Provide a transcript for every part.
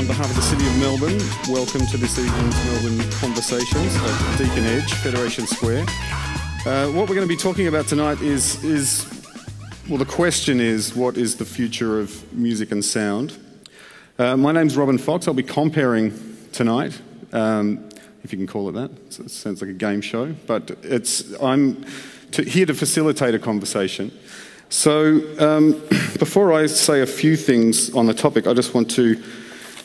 on behalf of the City of Melbourne, welcome to this evening's Melbourne Conversations at Deakin Edge, Federation Square. What we're going to be talking about tonight well, the question is, what is the future of music and sound? My name's Robin Fox. I'll be comparing tonight, if you can call it that. It sounds like a game show, but I'm here to facilitate a conversation. So before I say a few things on the topic, I just want to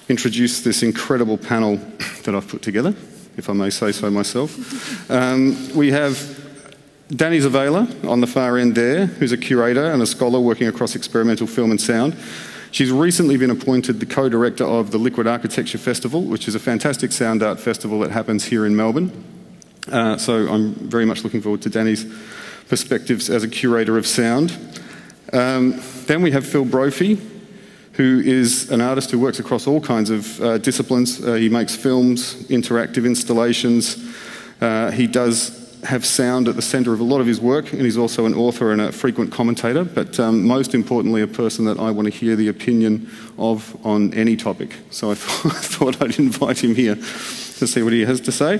introduce this incredible panel that I've put together, if I may say so myself. We have Danny Zavala on the far end there, who's a curator and a scholar working across experimental film and sound. She's recently been appointed the co-director of the Liquid Architecture Festival, which is a fantastic sound art festival that happens here in Melbourne. So I'm very much looking forward to Danny's perspectives as a curator of sound. Then we have Phil Brophy, who is an artist who works across all kinds of disciplines. He makes films, interactive installations. He does have sound at the centre of a lot of his work, and he's also an author and a frequent commentator, but most importantly a person that I want to hear the opinion of on any topic. So I thought I'd invite him here to see what he has to say.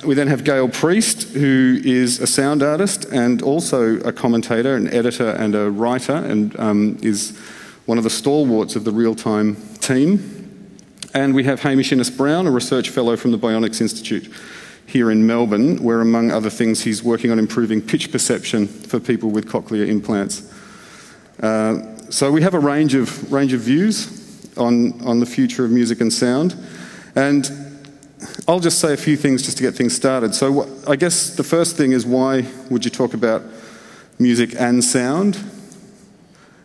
We then have Gail Priest, who is a sound artist and also a commentator, an editor and a writer, and is one of the stalwarts of the real-time team. And we have Hamish Innes-Browne, a research fellow from the Bionics Institute here in Melbourne, where among other things he's working on improving pitch perception for people with cochlear implants. So we have a range of views on the future of music and sound, and I'll just say a few things just to get things started. So I guess the first thing is, why would you talk about music and sound?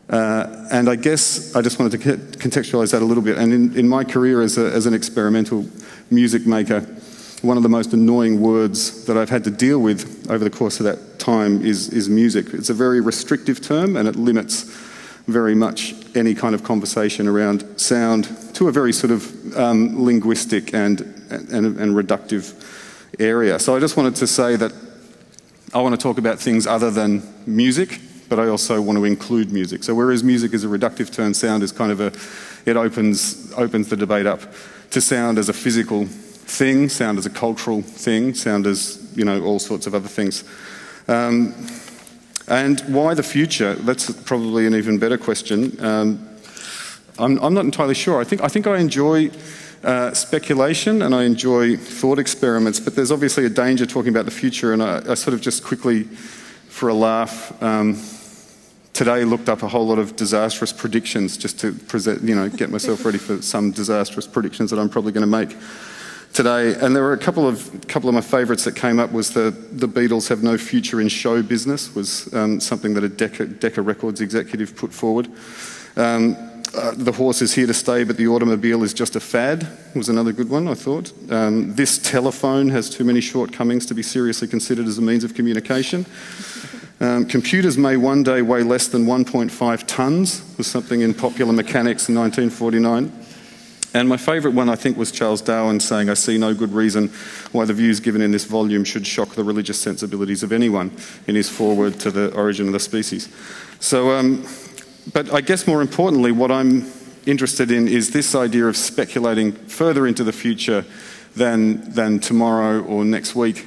And I guess I just wanted to contextualise that a little bit. And in my career as an experimental music maker, one of the most annoying words that I've had to deal with over the course of that time is music. It's a very restrictive term, and it limits very much any kind of conversation around sound to a very sort of linguistic and reductive area. So I just wanted to say that I want to talk about things other than music, but I also want to include music. So whereas music is a reductive term, sound is kind of it opens the debate up to sound as a physical thing, sound as a cultural thing, sound as, you know, all sorts of other things. And why the future? That's probably an even better question. I'm not entirely sure. I think I enjoy speculation and I enjoy thought experiments, but there's obviously a danger talking about the future, and I sort of just quickly, for a laugh, today looked up a whole lot of disastrous predictions just to present, get myself ready for some disastrous predictions that I'm probably going to make today. And there were a couple of my favourites that came up. Was the Beatles have no future in show business, was something that a Decca Records executive put forward. The horse is here to stay, but the automobile is just a fad, was another good one, I thought. This telephone has too many shortcomings to be seriously considered as a means of communication. Computers may one day weigh less than 1.5 tonnes, was something in Popular Mechanics in 1949. And my favourite one, I think, was Charles Darwin saying, "I see no good reason why the views given in this volume should shock the religious sensibilities of anyone," in his foreword to The Origin of the Species. So, but I guess more importantly, what I'm interested in is this idea of speculating further into the future than tomorrow or next week,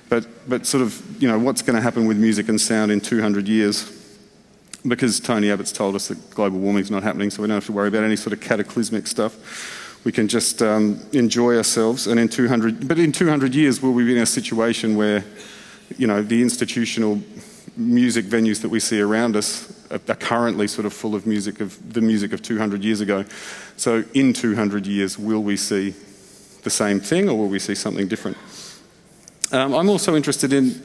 but sort of, what's going to happen with music and sound in 200 years. Because Tony Abbott's told us that global warming's not happening, so we don't have to worry about any sort of cataclysmic stuff. We can just enjoy ourselves, and in 200 years, will we be in a situation where, the institutional music venues that we see around us are currently sort of full of the music of 200 years ago. So in 200 years, will we see the same thing, or will we see something different? I'm also interested in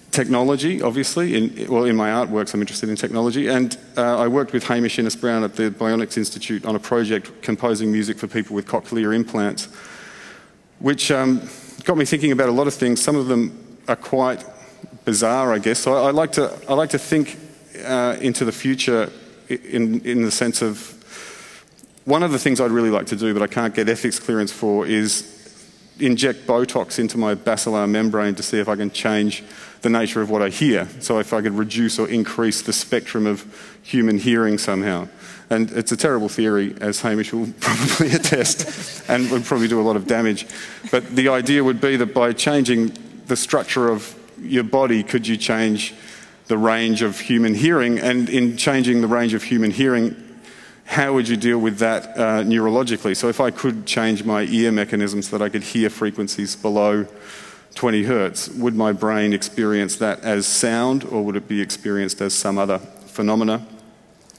technology, obviously. In my artworks, I'm interested in technology. And I worked with Hamish Innes-Browne at the Bionics Institute on a project composing music for people with cochlear implants, which got me thinking about a lot of things. Some of them are quite bizarre, I guess. So I like to think into the future in the sense of, one of the things I'd really like to do, but I can't get ethics clearance for, is inject Botox into my basilar membrane to see if I can change the nature of what I hear. So if I could reduce or increase the spectrum of human hearing somehow. And it's a terrible theory, as Hamish will probably attest, and would probably do a lot of damage. But the idea would be that by changing the structure of your body, could you change the range of human hearing? And in changing the range of human hearing, how would you deal with that neurologically? So if I could change my ear mechanism so that I could hear frequencies below 20 hertz, would my brain experience that as sound, or would it be experienced as some other phenomena?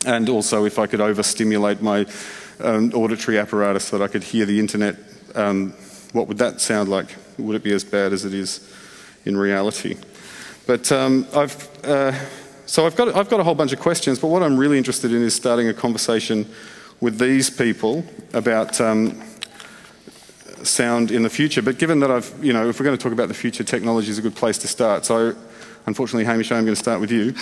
And also, if I could overstimulate my auditory apparatus so that I could hear the internet, what would that sound like? Would it be as bad as it is in reality? But I've got a whole bunch of questions, but what I'm really interested in is starting a conversation with these people about sound in the future. But given that if we're going to talk about the future, technology is a good place to start. So unfortunately, Hamish, I'm going to start with you.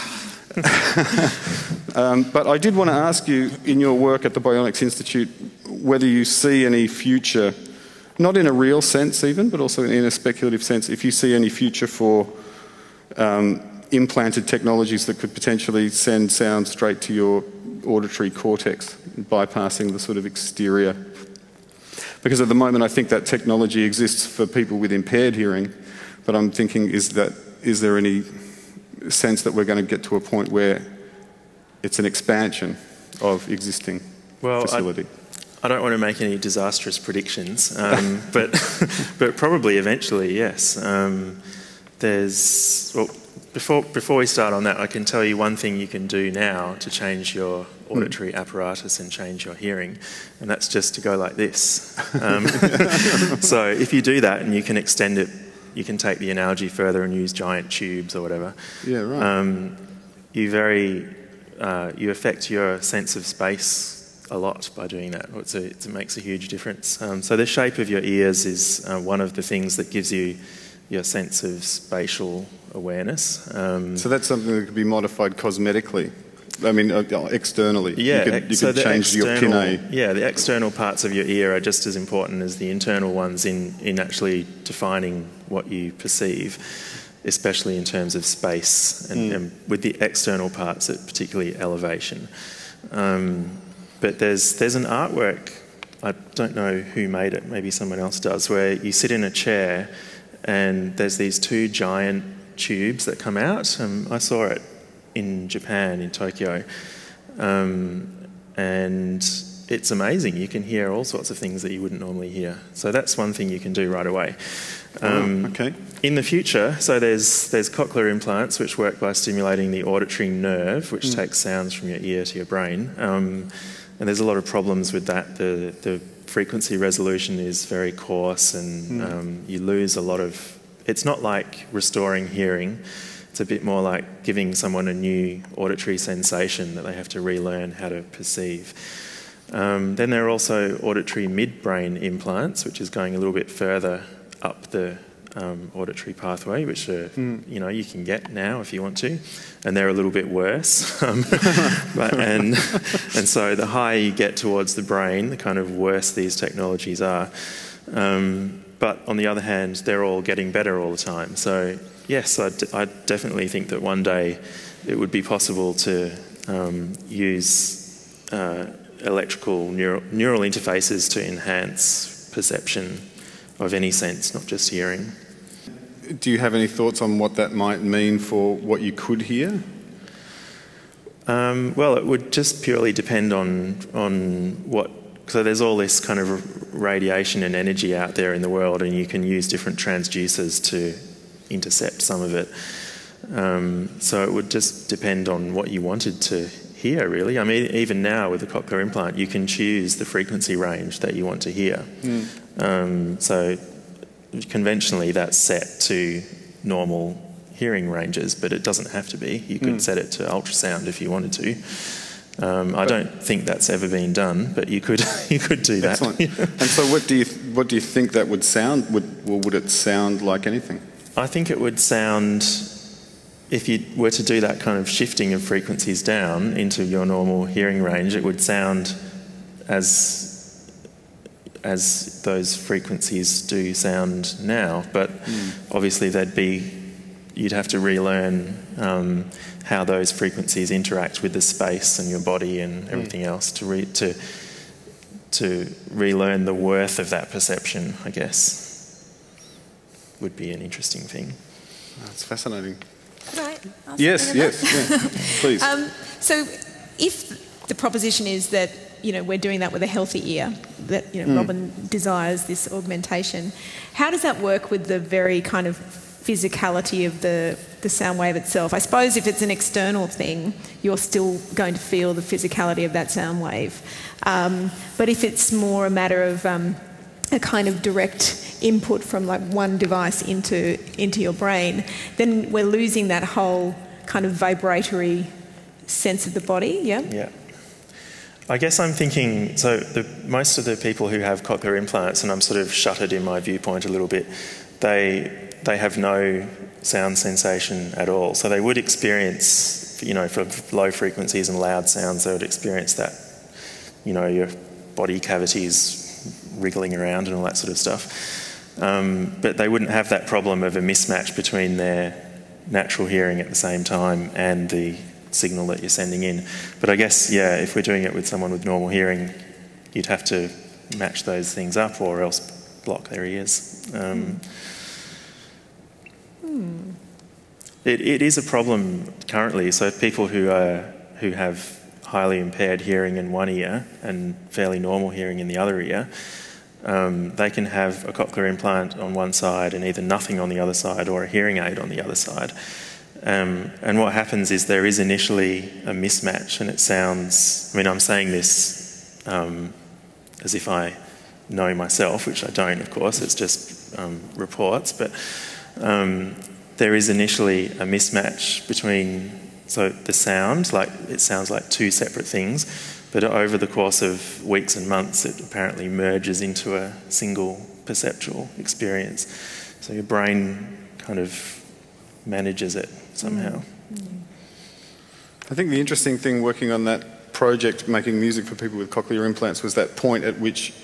But I did want to ask you, in your work at the Bionics Institute, whether you see any future, not in a real sense even, but also in a speculative sense, if you see any future for implanted technologies that could potentially send sound straight to your auditory cortex, bypassing the sort of exterior. Because at the moment I think that technology exists for people with impaired hearing, but I'm thinking, is there any sense that we're going to get to a point where it's an expansion of existing facility? I don't want to make any disastrous predictions, but probably eventually, yes. Before we start on that, I can tell you one thing you can do now to change your auditory apparatus and change your hearing, and that's just to go like this. So if you do that and you can extend it, you can take the analogy further and use giant tubes or whatever. Yeah, right. You affect your sense of space a lot by doing that. It makes a huge difference. So the shape of your ears is one of the things that gives you your sense of spatial awareness. So that's something that could be modified cosmetically? I mean, externally? Yeah. You could change your pinnae? Yeah, the external parts of your ear are just as important as the internal ones in actually defining what you perceive, especially in terms of space, and with the external parts, particularly elevation. But there's an artwork, I don't know who made it, maybe someone else does, where you sit in a chair and there's these two giant tubes that come out. I saw it in Japan, in Tokyo, and it's amazing. You can hear all sorts of things that you wouldn't normally hear. So that's one thing you can do right away. Okay. In the future, so there's cochlear implants which work by stimulating the auditory nerve, which takes sounds from your ear to your brain. And there's a lot of problems with that. The frequency resolution is very coarse, and you lose a lot of... It's not like restoring hearing. It's a bit more like giving someone a new auditory sensation that they have to relearn how to perceive. Then there are also auditory midbrain implants, which is going a little bit further up the auditory pathway, which are, you can get now if you want to, and they're a little bit worse. And so the higher you get towards the brain, the kind of worse these technologies are. But on the other hand, they're all getting better all the time. So yes, I definitely think that one day it would be possible to use electrical neural interfaces to enhance perception of any sense, not just hearing. Do you have any thoughts on what that might mean for what you could hear? Well, it would just purely depend on what... So there's all this kind of radiation and energy out there in the world, and you can use different transducers to intercept some of it. So it would just depend on what you wanted to hear, really. I mean, even now with the cochlear implant, you can choose the frequency range that you want to hear. So conventionally that's set to normal hearing ranges, but it doesn't have to be. You could set it to ultrasound if you wanted to. I don't think that's ever been done, but you could do that. Excellent. And so what do you think that would sound? Would it sound like anything? I think it would sound, if you were to do that kind of shifting of frequencies down into your normal hearing range, it would sound as those frequencies do sound now. But obviously there'd be you'd have to relearn how those frequencies interact with the space and your body and everything else to relearn the worth of that perception, I guess, would be an interesting thing. That's fascinating. Could I ask yes, yeah, please. So if the proposition is that, you know, we're doing that with a healthy ear, that, you know, Robin desires this augmentation, how does that work with the very kind of physicality of the sound wave itself? I suppose if it's an external thing, you're still going to feel the physicality of that sound wave. But if it's more a matter of a kind of direct input from like one device into your brain, then we're losing that whole kind of vibratory sense of the body, yeah? Yeah. I guess I'm thinking, so most of the people who have cochlear implants, and I'm sort of shuttered in my viewpoint a little bit, they have no sound sensation at all. So they would experience, you know, for low frequencies and loud sounds, they would experience that, you know, your body cavities wriggling around and all that sort of stuff. But they wouldn't have that problem of a mismatch between their natural hearing at the same time and the signal that you're sending in. But I guess, yeah, if we're doing it with someone with normal hearing, you'd have to match those things up or else block their ears. It is a problem currently. So people who have highly impaired hearing in one ear and fairly normal hearing in the other ear, they can have a cochlear implant on one side and either nothing on the other side or a hearing aid on the other side. And what happens is there is initially a mismatch, and it sounds, I mean, I'm saying this as if I know myself, which I don't, of course, it's just reports, but there is initially a mismatch between, so the sound, like it sounds like two separate things, but over the course of weeks and months it apparently merges into a single perceptual experience. So your brain kind of manages it somehow. I think the interesting thing working on that project, making music for people with cochlear implants, was that point at which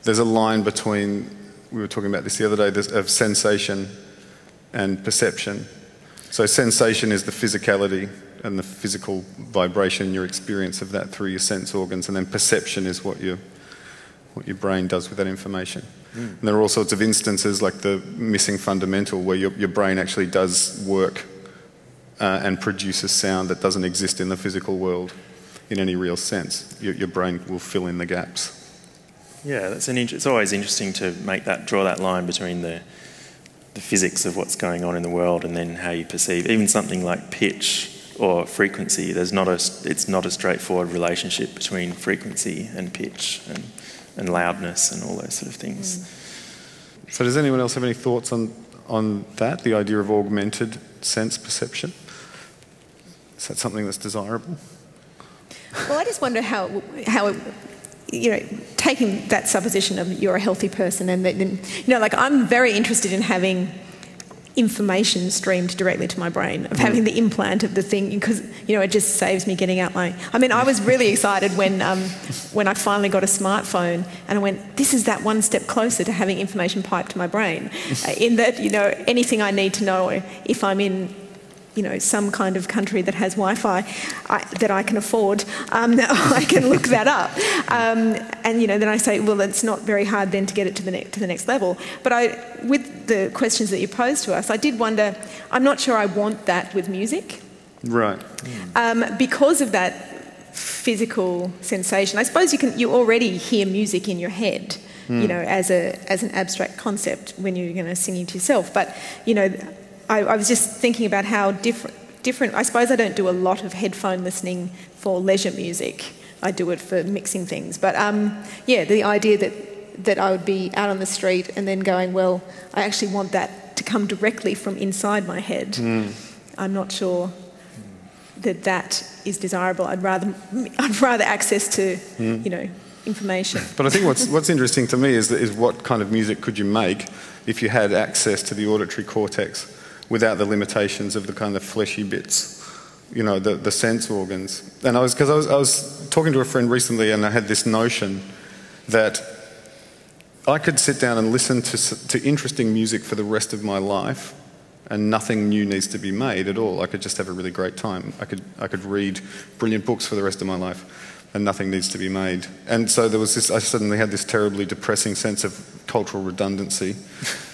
there's a line between, we were talking about this the other day, of sensation and perception. So sensation is the physicality and the physical vibration, your experience of that through your sense organs, and then perception is what your brain does with that information. And there are all sorts of instances like the missing fundamental where your brain actually does work and produces sound that doesn't exist in the physical world in any real sense. Your brain will fill in the gaps. Yeah, it's always interesting to draw that line between the physics of what's going on in the world and then how you perceive even something like pitch or frequency. It's not a straightforward relationship between frequency and pitch and loudness and all those sort of things. So does anyone else have any thoughts on that, the idea of augmented sense perception? Is that something that's desirable? Well, I just wonder how you know, taking that supposition of you're a healthy person and then, you know, like I'm very interested in having information streamed directly to my brain, of having the implant of the thing, because, you know, it just saves me getting out my... I mean, I was really excited when I finally got a smartphone and I went, this is that one step closer to having information piped to my brain, in that, you know, anything I need to know if I'm in, you know, some kind of country that has Wi-Fi that I can afford, I can look that up. And, you know, then I say, well, it's not very hard then to get it to the next level. But with the questions that you posed to us, I did wonder, I'm not sure I want that with music. Right. Because of that physical sensation. I suppose you already hear music in your head, you know, as an abstract concept when you're going to sing to yourself. But, you know, I was just thinking about how different. I suppose I don't do a lot of headphone listening for leisure music. I do it for mixing things. But yeah, the idea that I would be out on the street and then going, well, I actually want that to come directly from inside my head. I'm not sure that is desirable. I'd rather access to you know, information. But I think what's interesting to me is what kind of music could you make if you had access to the auditory cortex without the limitations of the kind of fleshy bits, you know, the sense organs. And I was talking to a friend recently, and I had this notion that I could sit down and listen to interesting music for the rest of my life and nothing new needs to be made at all. I could just have a really great time. I could read brilliant books for the rest of my life, and nothing needs to be made. And so there was this, I suddenly had this terribly depressing sense of cultural redundancy,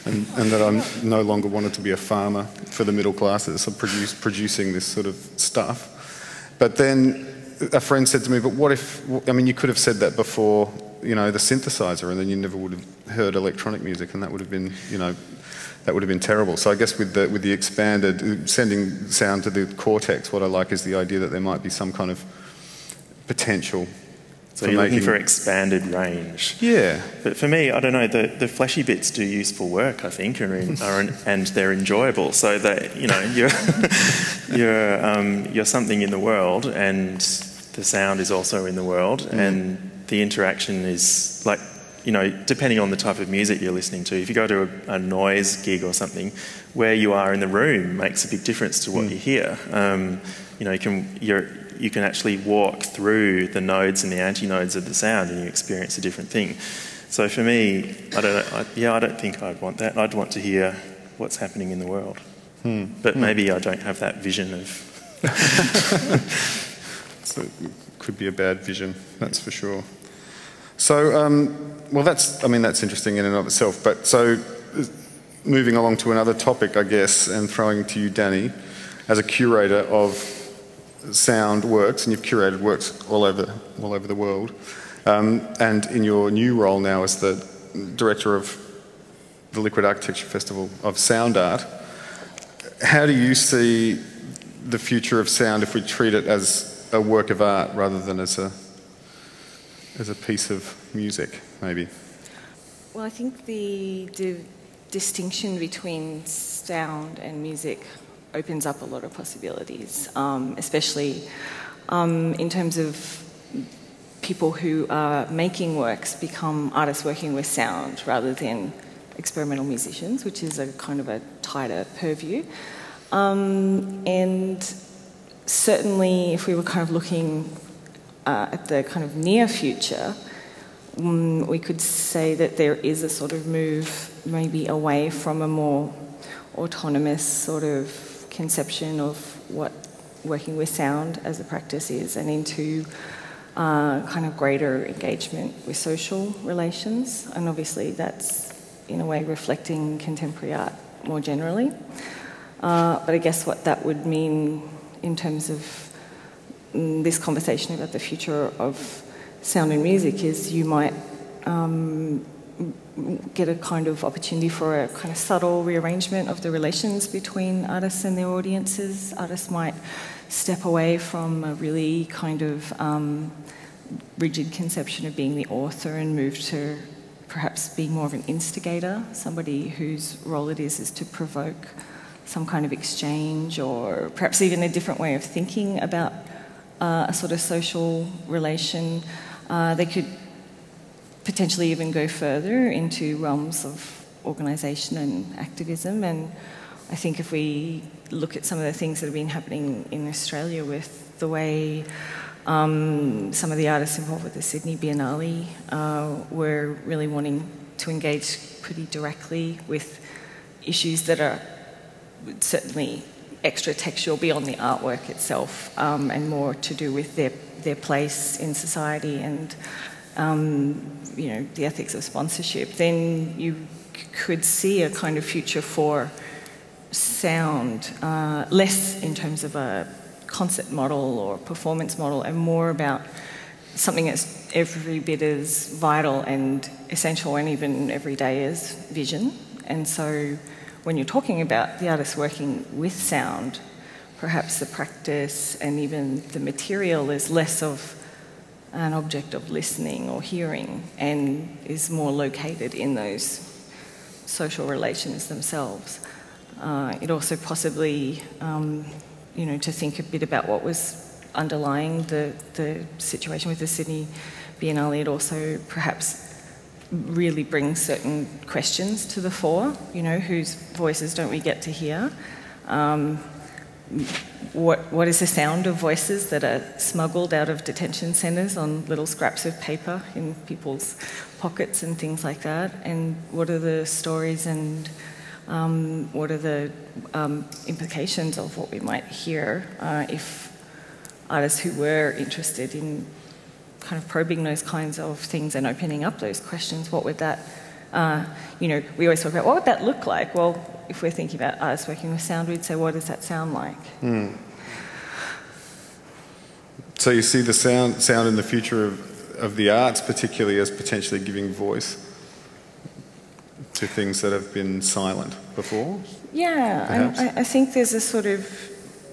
and that I no longer wanted to be a farmer for the middle classes, so producing this sort of stuff. But then a friend said to me, but what if, I mean, you could have said that before, you know, the synthesizer, and then you never would have heard electronic music, and that would have been, you know, that would have been terrible. So I guess with the expanded, sending sound to the cortex, what I like is the idea that there might be some kind of potential. So you're looking for expanded range. Yeah. But for me, I don't know, the fleshy bits do useful work, I think, and they're enjoyable. So that, you know, you're something in the world, and the sound is also in the world, and the interaction is like, you know, depending on the type of music you're listening to. If you go to a noise gig or something, where you are in the room makes a big difference to what you hear. You know, you can actually walk through the nodes and the antinodes of the sound, and you experience a different thing. So for me, I don't think I'd want that. I'd want to hear what's happening in the world. But maybe I don't have that vision of... So it could be a bad vision, that's for sure. So, well, that's interesting in and of itself. But so, moving along to another topic, I guess, and throwing to you, Danny, as a curator of sound works, and you've curated works all over the world, and in your new role now as the director of the Liquid Architecture Festival of Sound Art, how do you see the future of sound if we treat it as a work of art rather than as a piece of music, maybe? Well, I think the distinction between sound and music opens up a lot of possibilities, especially in terms of people who are making works become artists working with sound rather than experimental musicians, which is a kind of a tighter purview. And certainly if we were kind of looking at the kind of near future, we could say that there is a sort of move maybe away from a more autonomous sort of conception of what working with sound as a practice is, and into kind of greater engagement with social relations. And obviously that's in a way reflecting contemporary art more generally. But I guess what that would mean in terms of this conversation about the future of sound and music is you might get a kind of opportunity for a kind of subtle rearrangement of the relations between artists and their audiences. Artists might step away from a really kind of rigid conception of being the author and move to perhaps being more of an instigator, somebody whose role it is to provoke some kind of exchange, or perhaps even a different way of thinking about a sort of social relation. They could potentially even go further into realms of organisation and activism. And I think if we look at some of the things that have been happening in Australia with the way some of the artists involved with the Sydney Biennale were really wanting to engage pretty directly with issues that are certainly extra textual beyond the artwork itself, and more to do with their place in society and you know, the ethics of sponsorship, then you could see a kind of future for sound, less in terms of a concert model or performance model, and more about something that's every bit as vital and essential and even everyday as vision. And so when you're talking about the artist working with sound, perhaps the practice and even the material is less of an object of listening or hearing and is more located in those social relations themselves. It also possibly, you know, to think a bit about what was underlying the situation with the Sydney Biennale, it also perhaps really brings certain questions to the fore, you know, whose voices don't we get to hear? What is the sound of voices that are smuggled out of detention centres on little scraps of paper in people's pockets and things like that? And what are the stories and What are the implications of what we might hear if artists who were interested in kind of probing those kinds of things and opening up those questions, what would that, we always talk about what would that look like? Well, if we're thinking about artists working with sound, we'd say, what does that sound like? So you see the sound in the future of the arts particularly as potentially giving voice to things that have been silent before? Yeah, I think there's a sort of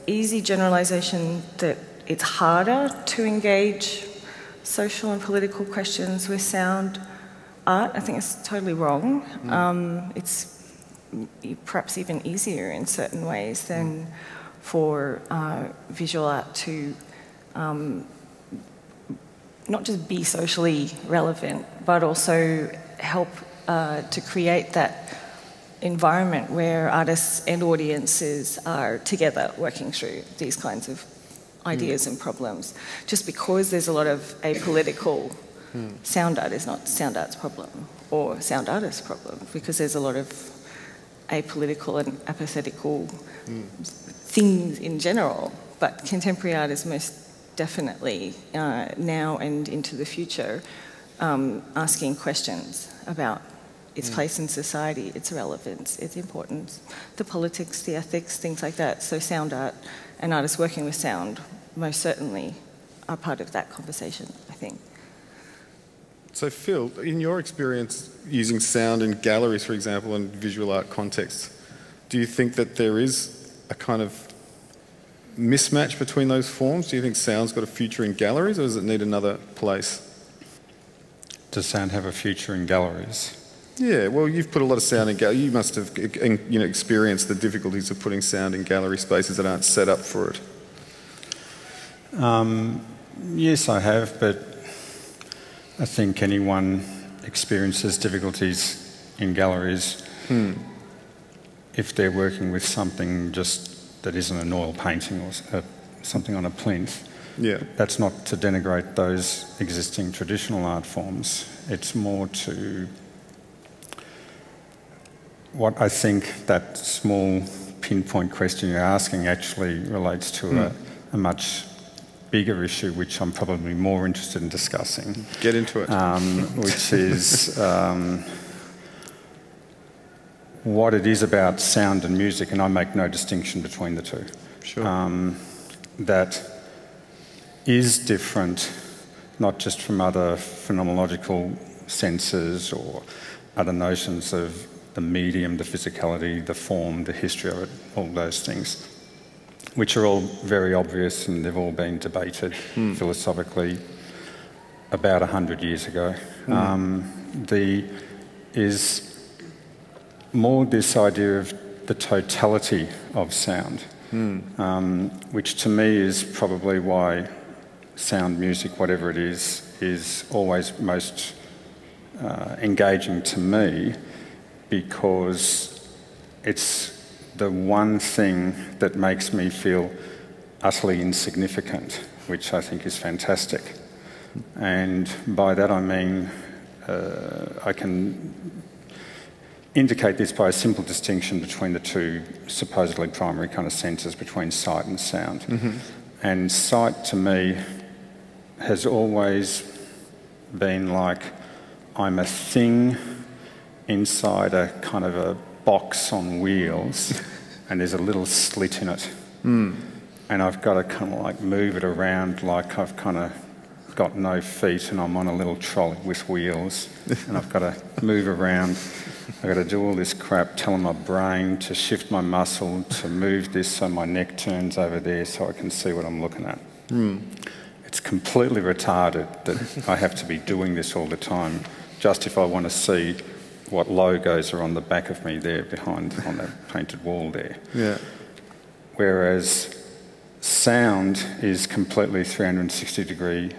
easy generalisation that it's harder to engage social and political questions with sound art. I think it's totally wrong. It's perhaps even easier in certain ways than for visual art to not just be socially relevant, but also help to create that environment where artists and audiences are together working through these kinds of ideas and problems. Just because there's a lot of apolitical sound art is not sound art's problem or sound artist's problem, because there's a lot of apolitical and apathetical things in general. But contemporary art is most definitely now and into the future asking questions about its place in society, its relevance, its importance, the politics, the ethics, things like that. So sound art and artists working with sound most certainly are part of that conversation, I think. So Phil, in your experience using sound in galleries, for example, in visual art contexts, do you think that there is a kind of mismatch between those forms? Do you think sound's got a future in galleries, or does it need another place? Does sound have a future in galleries? Yeah, well, you've put a lot of sound in galleries. You must have experienced the difficulties of putting sound in gallery spaces that aren't set up for it. Yes, I have, but I think anyone experiences difficulties in galleries if they're working with something just that isn't an oil painting or something on a plinth. Yeah. That's not to denigrate those existing traditional art forms. It's more to what I think that small pinpoint question you're asking actually relates to a much bigger issue, which I'm probably more interested in discussing. Get into it. Which is what it is about sound and music, and I make no distinction between the two. Sure. That is different, not just from other phenomenological senses or other notions of the medium, the physicality, the form, the history of it, all those things, which are all very obvious and they've all been debated philosophically about 100 years ago. Is more this idea of the totality of sound, which to me is probably why sound music, whatever it is always most engaging to me, because it's the one thing that makes me feel utterly insignificant, which I think is fantastic. And by that I mean I can indicate this by a simple distinction between the two supposedly primary kind of senses between sight and sound. And sight to me has always been like I'm a thing inside a kind of a box on wheels and there's a little slit in it. And I've got to kind of like move it around like I've kind of got no feet and I'm on a little trolley with wheels and I've got to move around. I've got to do all this crap, telling my brain to shift my muscle to move this so my neck turns over there so I can see what I'm looking at. It's completely retarded that I have to be doing this all the time just if I want to see what logos are on the back of me there behind on the painted wall there. Yeah. Whereas sound is completely 360-degree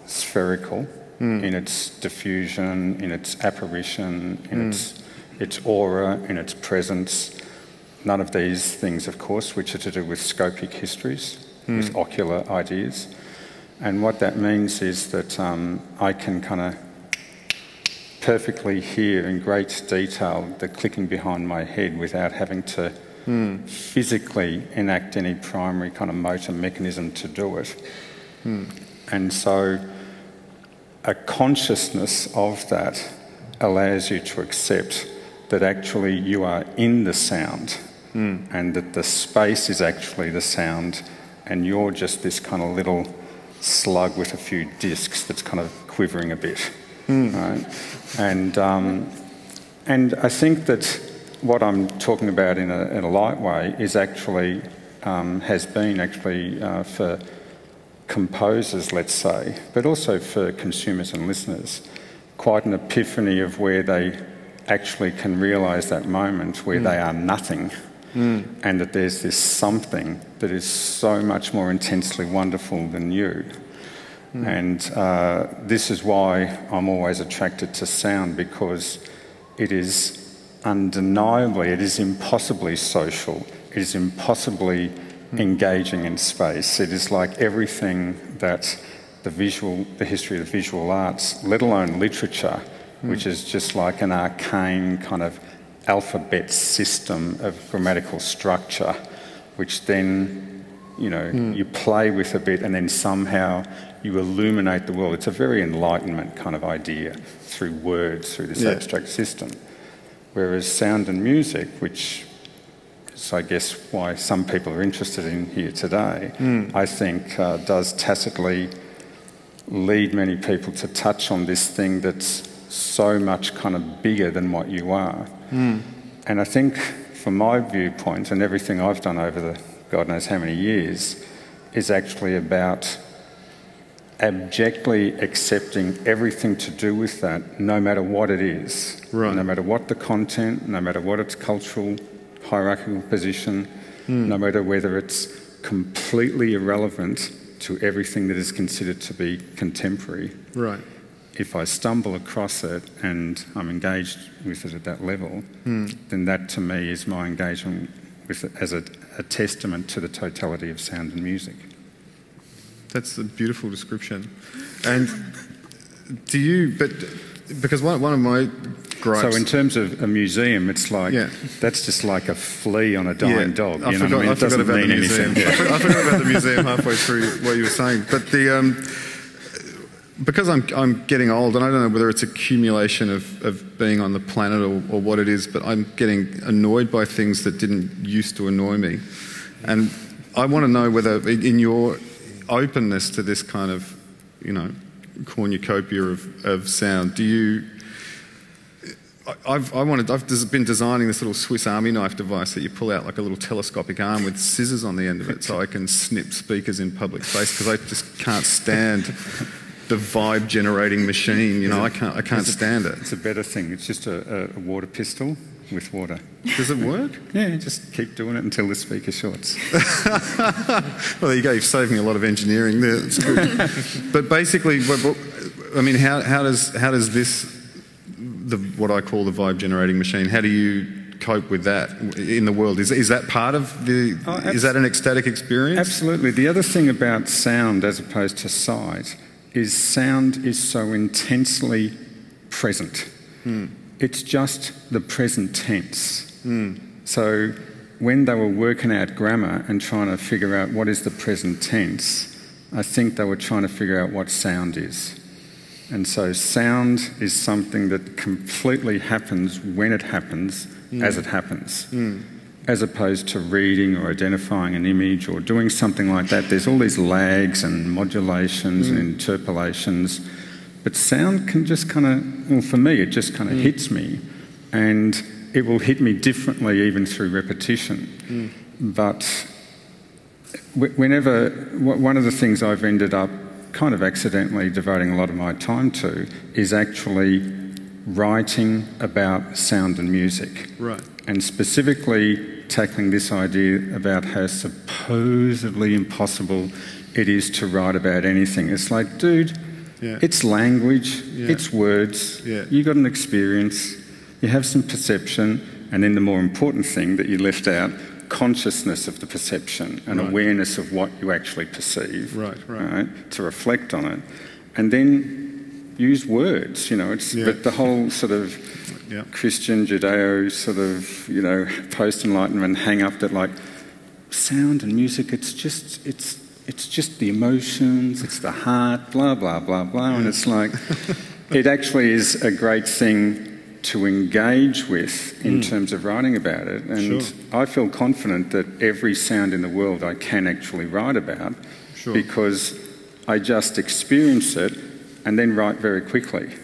spherical in its diffusion, in its apparition, in its aura, in its presence. None of these things, of course, which are to do with scopic histories, with ocular ideas. And what that means is that I can kind of perfectly hear in great detail the clicking behind my head without having to physically enact any primary kind of motor mechanism to do it. And so a consciousness of that allows you to accept that actually you are in the sound and that the space is actually the sound and you're just this kind of little slug with a few discs that's kind of quivering a bit. Right? And I think that what I'm talking about in a light way is actually, has been actually for composers, let's say, but also for consumers and listeners, quite an epiphany of where they actually can realise that moment where they are nothing and that there's this something that is so much more intensely wonderful than you. And this is why I'm always attracted to sound, because it is undeniably, it is impossibly social, it is impossibly engaging in space. It is like everything that the history of the visual arts, let alone literature, which is just like an arcane kind of alphabet system of grammatical structure, which then, you know, you play with a bit and then somehow you illuminate the world. It's a very Enlightenment kind of idea through words, through this abstract system. Whereas sound and music, which is, I guess, why some people are interested in here today, I think does tacitly lead many people to touch on this thing that's so much kind of bigger than what you are. And I think from my viewpoint and everything I've done over the God knows how many years is actually about abjectly accepting everything to do with that, no matter what it is, no matter what the content, no matter what its cultural hierarchical position, no matter whether it's completely irrelevant to everything that is considered to be contemporary. Right. If I stumble across it and I'm engaged with it at that level, then that to me is my engagement with it as a testament to the totality of sound and music. That's a beautiful description. And do you, but because one of my gripes... So in terms of a museum, it's like, that's just like a flea on a dying dog. You know what I mean? It doesn't mean anything. I forgot about the museum halfway through what you were saying. But because I'm getting old, and I don't know whether it's accumulation of being on the planet or what it is, but I'm getting annoyed by things that didn't used to annoy me. And I want to know whether in your openness to this kind of, you know, cornucopia of sound, do you... I've been designing this little Swiss Army knife device that you pull out like a little telescopic arm with scissors on the end of it so I can snip speakers in public space, because I just can't stand the vibe generating machine, you know. I can't stand it. It's a better thing. It's just a water pistol with water. Does it work? Yeah, just keep doing it until the speaker shorts. Well, there you go. You've saved me a lot of engineering there. That's good. But basically, I mean, how does this, what I call the vibe generating machine, how do you cope with that in the world? Is that part of the... is that an ecstatic experience? Absolutely. The other thing about sound as opposed to sight is sound is so intensely present. It's just the present tense. So when they were working out grammar and trying to figure out what is the present tense, I think they were trying to figure out what sound is. And so sound is something that completely happens when it happens, as it happens. As opposed to reading or identifying an image or doing something like that. There's all these lags and modulations and interpolations. But sound can just kind of, well, for me, it just kind of hits me. And it will hit me differently even through repetition. But whenever, one of the things I've ended up kind of accidentally devoting a lot of my time to is actually writing about sound and music. Right. And specifically tackling this idea about how supposedly impossible it is to write about anything. It's like, dude, it's language, it's words, you got an experience, you have some perception, and then the more important thing that you left out, consciousness of the perception and awareness of what you actually perceive, right, to reflect on it. And then use words, you know. But the whole sort of Christian, Judeo sort of, you know, post-enlightenment hang-up that, like, sound and music, it's just the emotions, it's the heart, blah, blah, blah, blah. And it's like, it actually is a great thing to engage with in terms of writing about it. And I feel confident that every sound in the world I can actually write about because I just experience it and then write very quickly.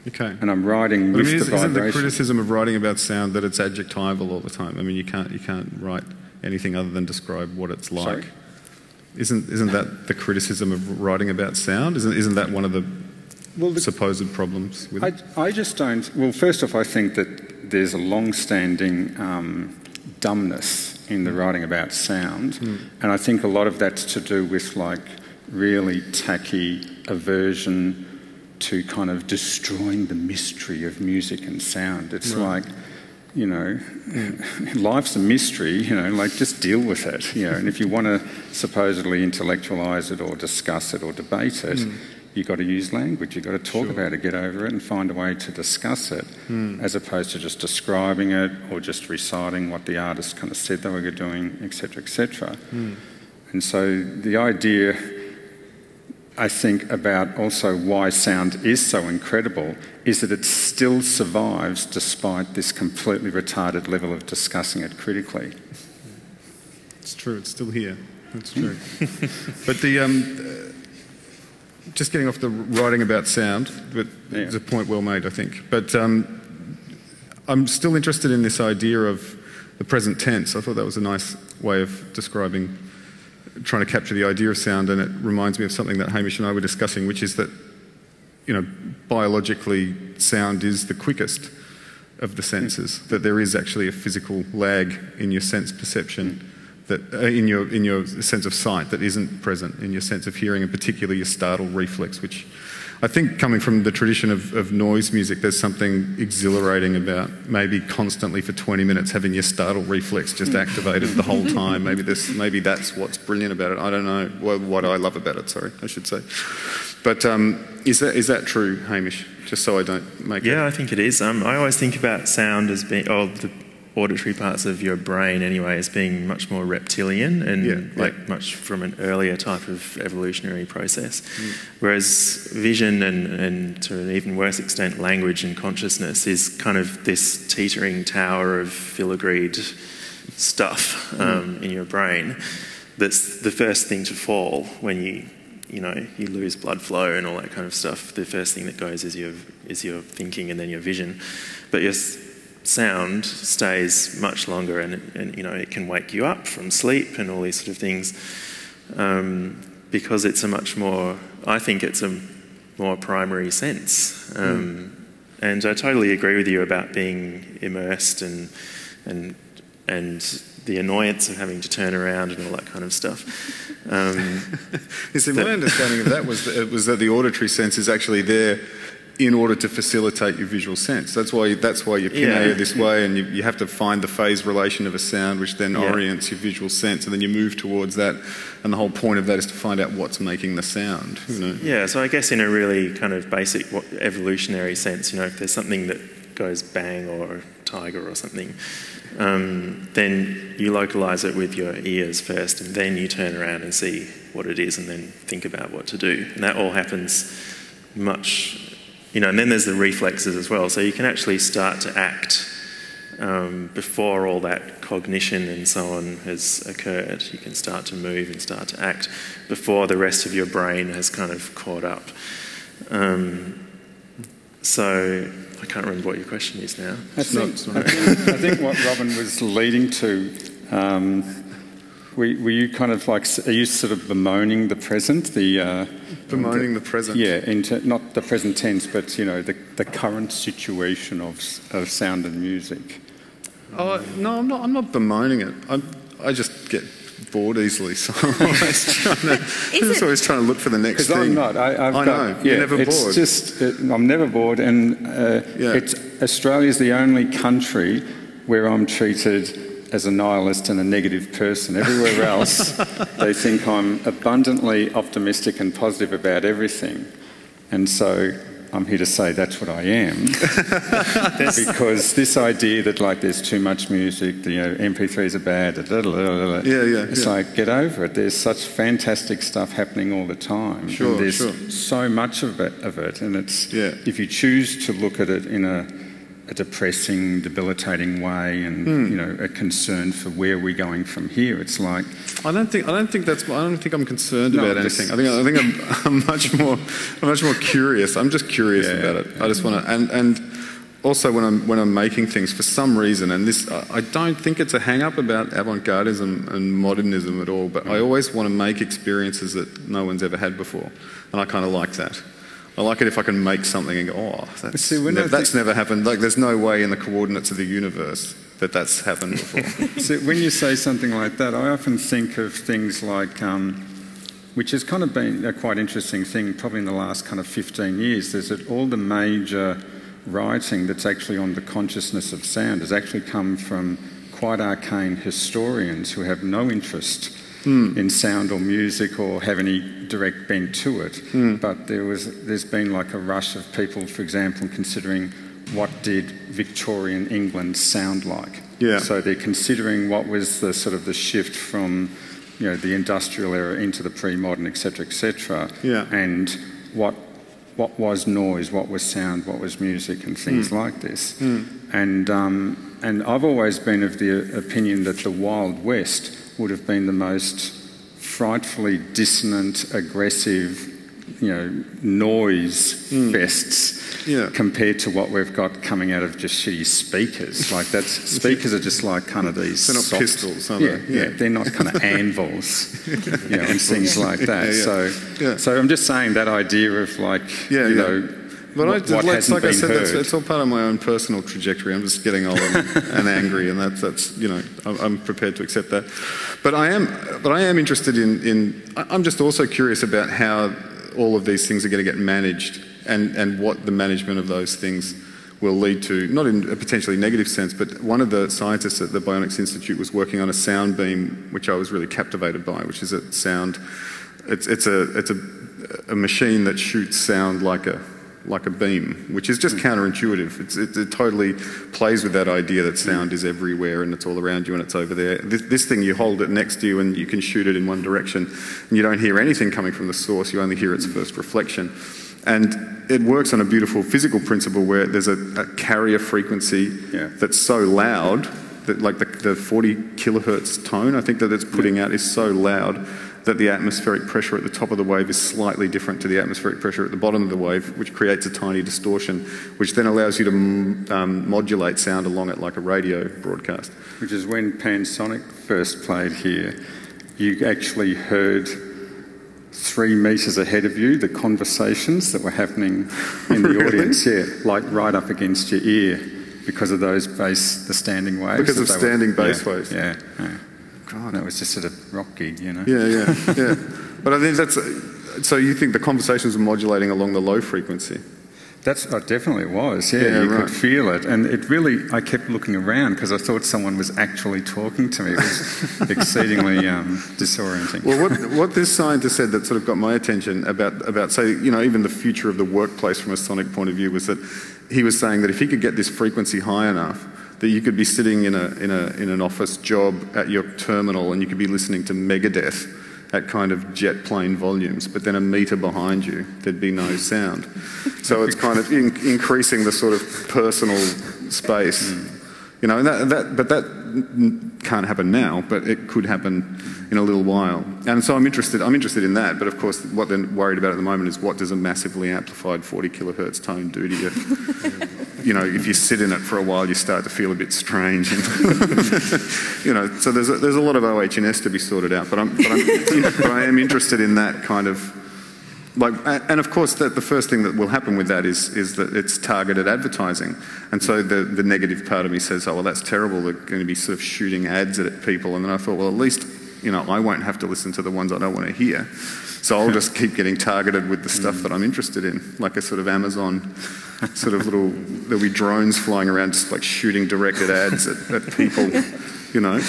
Okay. And I'm writing with the vibration. Isn't the criticism of writing about sound that it's adjectival all the time? I mean, you can't write anything other than describe what it's like. Sorry? Isn't that the criticism of writing about sound? Isn't that one of the supposed problems with it? I just don't... Well, first off, I think that there's a long-standing dumbness in the writing about sound, and I think a lot of that's to do with, like, really tacky aversion to kind of destroying the mystery of music and sound. It's like, you know, life's a mystery, you know, like, just deal with it, you know, and if you want to supposedly intellectualise it or discuss it or debate it, you've got to use language, you've got to talk about it, get over it and find a way to discuss it, as opposed to just describing it or just reciting what the artist kind of said they were doing, etc., etc. And so the idea, I think, about also why sound is so incredible is that it still survives despite this completely retarded level of discussing it critically. It's true, it's still here. That's true. But just getting off the writing about sound, but it's a point well made, I think. But I'm still interested in this idea of the present tense. I thought that was a nice way of describing, trying to capture the idea of sound, and it reminds me of something that Hamish and I were discussing, which is that, you know, biologically, sound is the quickest of the senses, that there is actually a physical lag in your sense perception, that in your sense of sight that isn't present in your sense of hearing, and particularly your startle reflex, which I think, coming from the tradition of noise music, there's something exhilarating about maybe constantly for 20 minutes having your startle reflex just activated the whole time. Maybe that's what's brilliant about it. I don't know what I love about it, sorry, I should say. But is that true, Hamish? Just so I don't make it... Yeah, I think it is. I always think about sound as being... the auditory parts of your brain anyway as being much more reptilian and much from an earlier type of evolutionary process. Whereas vision and to an even worse extent language and consciousness is kind of this teetering tower of filigreed stuff in your brain that's the first thing to fall when you lose blood flow and all that kind of stuff. The first thing that goes is your thinking and then your vision. But your sound stays much longer, and you know, it can wake you up from sleep and all these sort of things, because it's a much more, I think it's a more primary sense. And I totally agree with you about being immersed and the annoyance of having to turn around and all that kind of stuff. You see, my understanding of that was that the auditory sense is actually there in order to facilitate your visual sense. That's why you kinea this way, and you have to find the phase relation of a sound, which then orients your visual sense, and then you move towards that, and the whole point of that is to find out what's making the sound. You know? Yeah, so I guess in a really kind of basic evolutionary sense, you know, if there's something that goes bang or a tiger or something, then you localise it with your ears first, and then you turn around and see what it is, and then think about what to do. And that all happens much... You know, and then there's the reflexes as well. So you can actually start to act before all that cognition and so on has occurred. You can start to move and start to act before the rest of your brain has kind of caught up. So I can't remember what your question is now. I think what Robin was leading to, were you kind of like, are you sort of bemoaning the present? Bemoaning the present? Yeah, not the present tense, but, you know, the current situation of sound and music. Oh, no, I'm not bemoaning it. I just get bored easily, so I'm always trying to look for the next thing. I'm not. I know. You're never bored. It's just, I'm never bored, and Australia's the only country where I'm treated as a nihilist and a negative person. Everywhere else, they think I'm abundantly optimistic and positive about everything. And so I'm here to say that's what I am. Because this idea that like there's too much music, MP3s are bad, it's like, get over it. There's such fantastic stuff happening all the time. Sure, and there's so much of it, and it's if you choose to look at it in a depressing, debilitating way, and a concern for where we're going from here. It's like I don't think I'm concerned about anything. I think I'm much more curious. I'm just curious about it. I just want to, and also when I'm making things for some reason, and this I don't think it's a hang-up about avant-gardism and modernism at all, but I always want to make experiences that no one's ever had before, and I kind of like that. I like it if I can make something and go, oh, that's never happened. Like, there's no way in the coordinates of the universe that that's happened before. So when you say something like that, I often think of things like, which has kind of been a quite interesting thing probably in the last kind of 15 years, is that all the major writing that's actually on the consciousness of sound has actually come from quite arcane historians who have no interest in sound or music or have any direct bent to it. But there's been like a rush of people, for example, considering what did Victorian England sound like. Yeah. So they're considering what was the sort of the shift from the industrial era into the pre-modern, etc., and what was noise, what was sound, what was music, and things like this. And I've always been of the opinion that the Wild West would have been the most frightfully dissonant, aggressive, noise fests compared to what we've got coming out of just shitty speakers. Like speakers are just like kind of these. They're not soft, pistols, are they? Yeah, they're not kind of anvils, and things like that. So I'm just saying that idea of like, But what hasn't been heard. It's all part of my own personal trajectory. I'm just getting old and angry, and that's I'm prepared to accept that. But I am interested in. I'm just also curious about how all of these things are going to get managed, and what the management of those things will lead to. Not in a potentially negative sense, but one of the scientists at the Bionics Institute was working on a sound beam, which I was really captivated by, which is a sound. It's a machine that shoots sound like a beam, which is just counterintuitive. It totally plays with that idea that sound is everywhere and it's all around you and it's over there. This thing, you hold it next to you and you can shoot it in one direction and you don't hear anything coming from the source, you only hear its first reflection. And it works on a beautiful physical principle where there's a carrier frequency that's so loud that like the 40 kilohertz tone, I think that it's putting out is so loud that the atmospheric pressure at the top of the wave is slightly different to the atmospheric pressure at the bottom of the wave, which creates a tiny distortion, which then allows you to modulate sound along it like a radio broadcast. Which is when Pansonic first played here, you actually heard 3 metres ahead of you the conversations that were happening in the audience, like right up against your ear because of those the standing waves. Because of standing bass waves. Yeah. God, that was just at a rock gig, Yeah. But I think so you think the conversations were modulating along the low frequency? Definitely it was, you could feel it. And it really, I kept looking around because I thought someone was actually talking to me. It was exceedingly disorienting. Well, what this scientist said that sort of got my attention about say, even the future of the workplace from a sonic point of view was that he was saying that if he could get this frequency high enough, that you could be sitting in an office job at your terminal and you could be listening to Megadeth at kind of jet plane volumes, but then a metre behind you, there'd be no sound. So it's kind of increasing the sort of personal space. And but that can't happen now, but it could happen in a little while. And so I'm interested in that, but of course what they're worried about at the moment is what does a massively amplified 40 kilohertz tone do to you? If you sit in it for a while, you start to feel a bit strange. So there's a lot of OH&S to be sorted out, but I am interested in that kind of, and of course the first thing that will happen with that is that it's targeted advertising. And so the negative part of me says, oh, well, that's terrible. They're going to be sort of shooting ads at people. And then I thought, well, at least, I won't have to listen to the ones I don't want to hear. So I'll just keep getting targeted with the stuff that I'm interested in, like a sort of Amazon sort of little, there'll be drones flying around just like shooting directed ads at people, you know,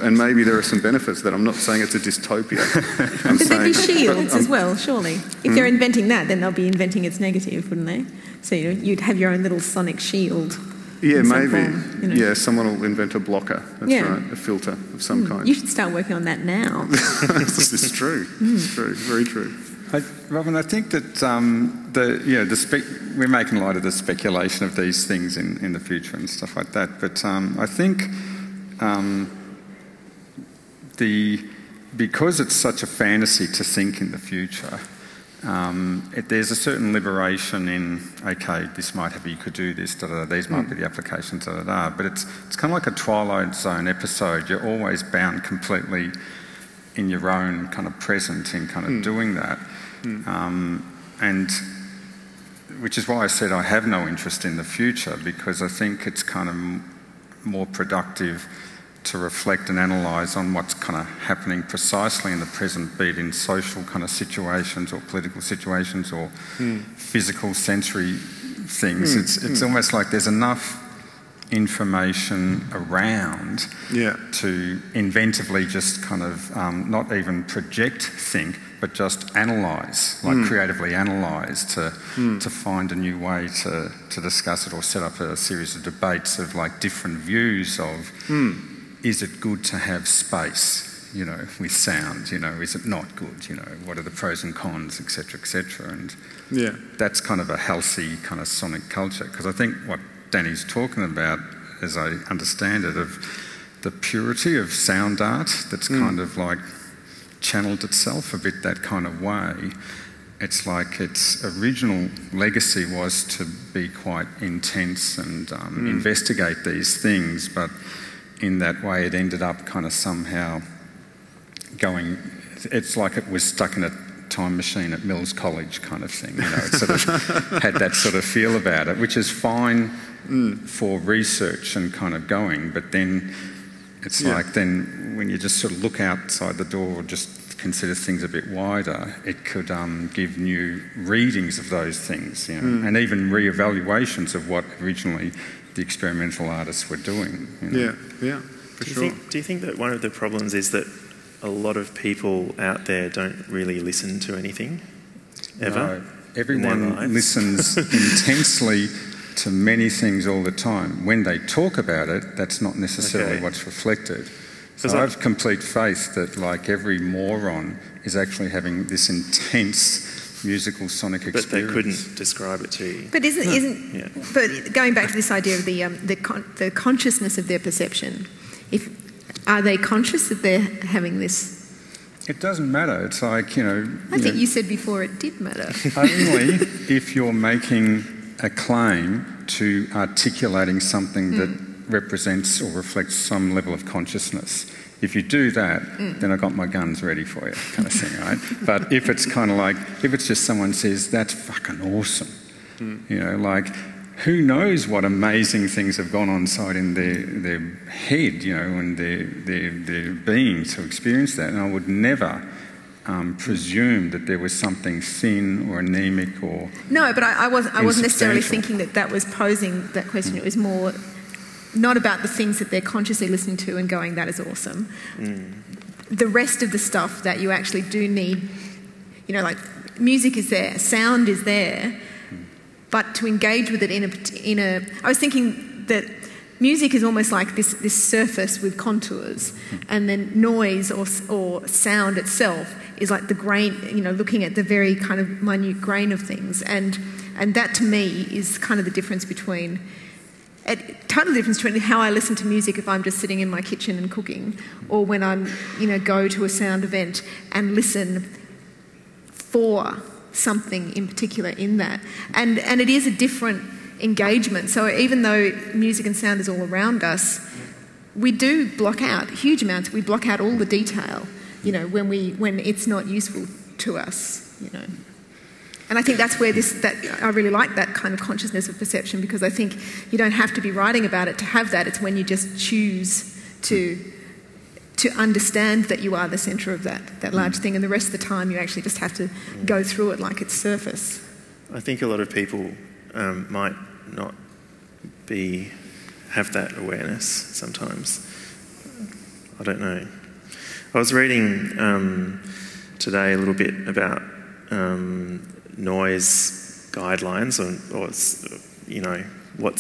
and maybe there are some benefits that I'm not saying it's a dystopia. But there'd be shields as well, surely. If they're inventing that, then they'll be inventing its negative, wouldn't they? So you'd have your own little sonic shield. Yeah, maybe. Form, you know. Yeah, someone will invent a blocker. That's right, a filter of some kind. You should start working on that now. This is true. It's true. Very true. Robin, I think that we're making light of the speculation of these things in the future and stuff like that. But I think because it's such a fantasy to think in the future. There's a certain liberation in, okay, this might have, you could do this, these might be the applications, but it's kind of like a Twilight Zone episode. You're always bound completely in your own kind of present in kind of doing that. And which is why I said I have no interest in the future, because I think it's kind of more productive to reflect and analyse on what's kind of happening precisely in the present, be it in social kind of situations or political situations or physical sensory things. It's almost like there's enough information around to inventively just kind of not even project think, but just analyse, like creatively analyse to find a new way to discuss it or set up a series of debates of like different views of is it good to have space, you know, with sound, you know, is it not good, you know, what are the pros and cons, etc., etc. And that's kind of a healthy kind of sonic culture, because I think what Danny's talking about, as I understand it, of the purity of sound art that's kind of like channeled itself a bit that kind of way. It's like its original legacy was to be quite intense and investigate these things, but in that way it ended up kind of somehow going, it's like it was stuck in a time machine at Mills College kind of thing, you know, it sort of had that sort of feel about it, which is fine for research and kind of going, but then it's like then when you just sort of look outside the door or just consider things a bit wider, it could give new readings of those things, you know, and even re-evaluations of what originally the experimental artists were doing. You know? Yeah, for sure. Do you think that one of the problems is that a lot of people out there don't really listen to anything ever? No, everyone listens intensely to many things all the time. When they talk about it, that's not necessarily what's reflected. So I have complete faith that like every moron is actually having this intense musical sonic experience. But they couldn't describe it to you. But but going back to this idea of the consciousness of their perception, are they conscious that they're having this? It doesn't matter. It's like, you know... I think you said before it did matter. Only if you're making a claim to articulating something that represents or reflects some level of consciousness. If you do that, then I've got my guns ready for you, kind of thing, right? But if it's kind of like, if it's just someone says, that's fucking awesome, you know, like, who knows what amazing things have gone on inside in their head, you know, and their being to experience that. And I would never presume that there was something thin or anemic or... No, but I wasn't necessarily thinking that was posing that question. It was more... not about the things that they're consciously listening to and going, that is awesome. The rest of the stuff that you actually do need, you know, like music is there, sound is there, but to engage with it in a I was thinking that music is almost like this surface with contours, and then noise or sound itself is like the grain, you know, looking at the very kind of minute grain of things. And that to me is kind of the difference between... a total difference between how I listen to music if I'm just sitting in my kitchen and cooking, or when I'm, you know, go to a sound event and listen for something in particular in that. And it is a different engagement. So even though music and sound is all around us, we do block out huge amounts. We block out all the detail, you know, when it's not useful to us, you know. And I think that's where I really like that kind of consciousness of perception, because I think you don't have to be writing about it to have that. It's when you just choose to to understand that you are the centre of that large thing, and the rest of the time you actually just have to go through it like it's surface. I think a lot of people might not have that awareness sometimes. I don't know. I was reading today a little bit about noise guidelines, or you know, what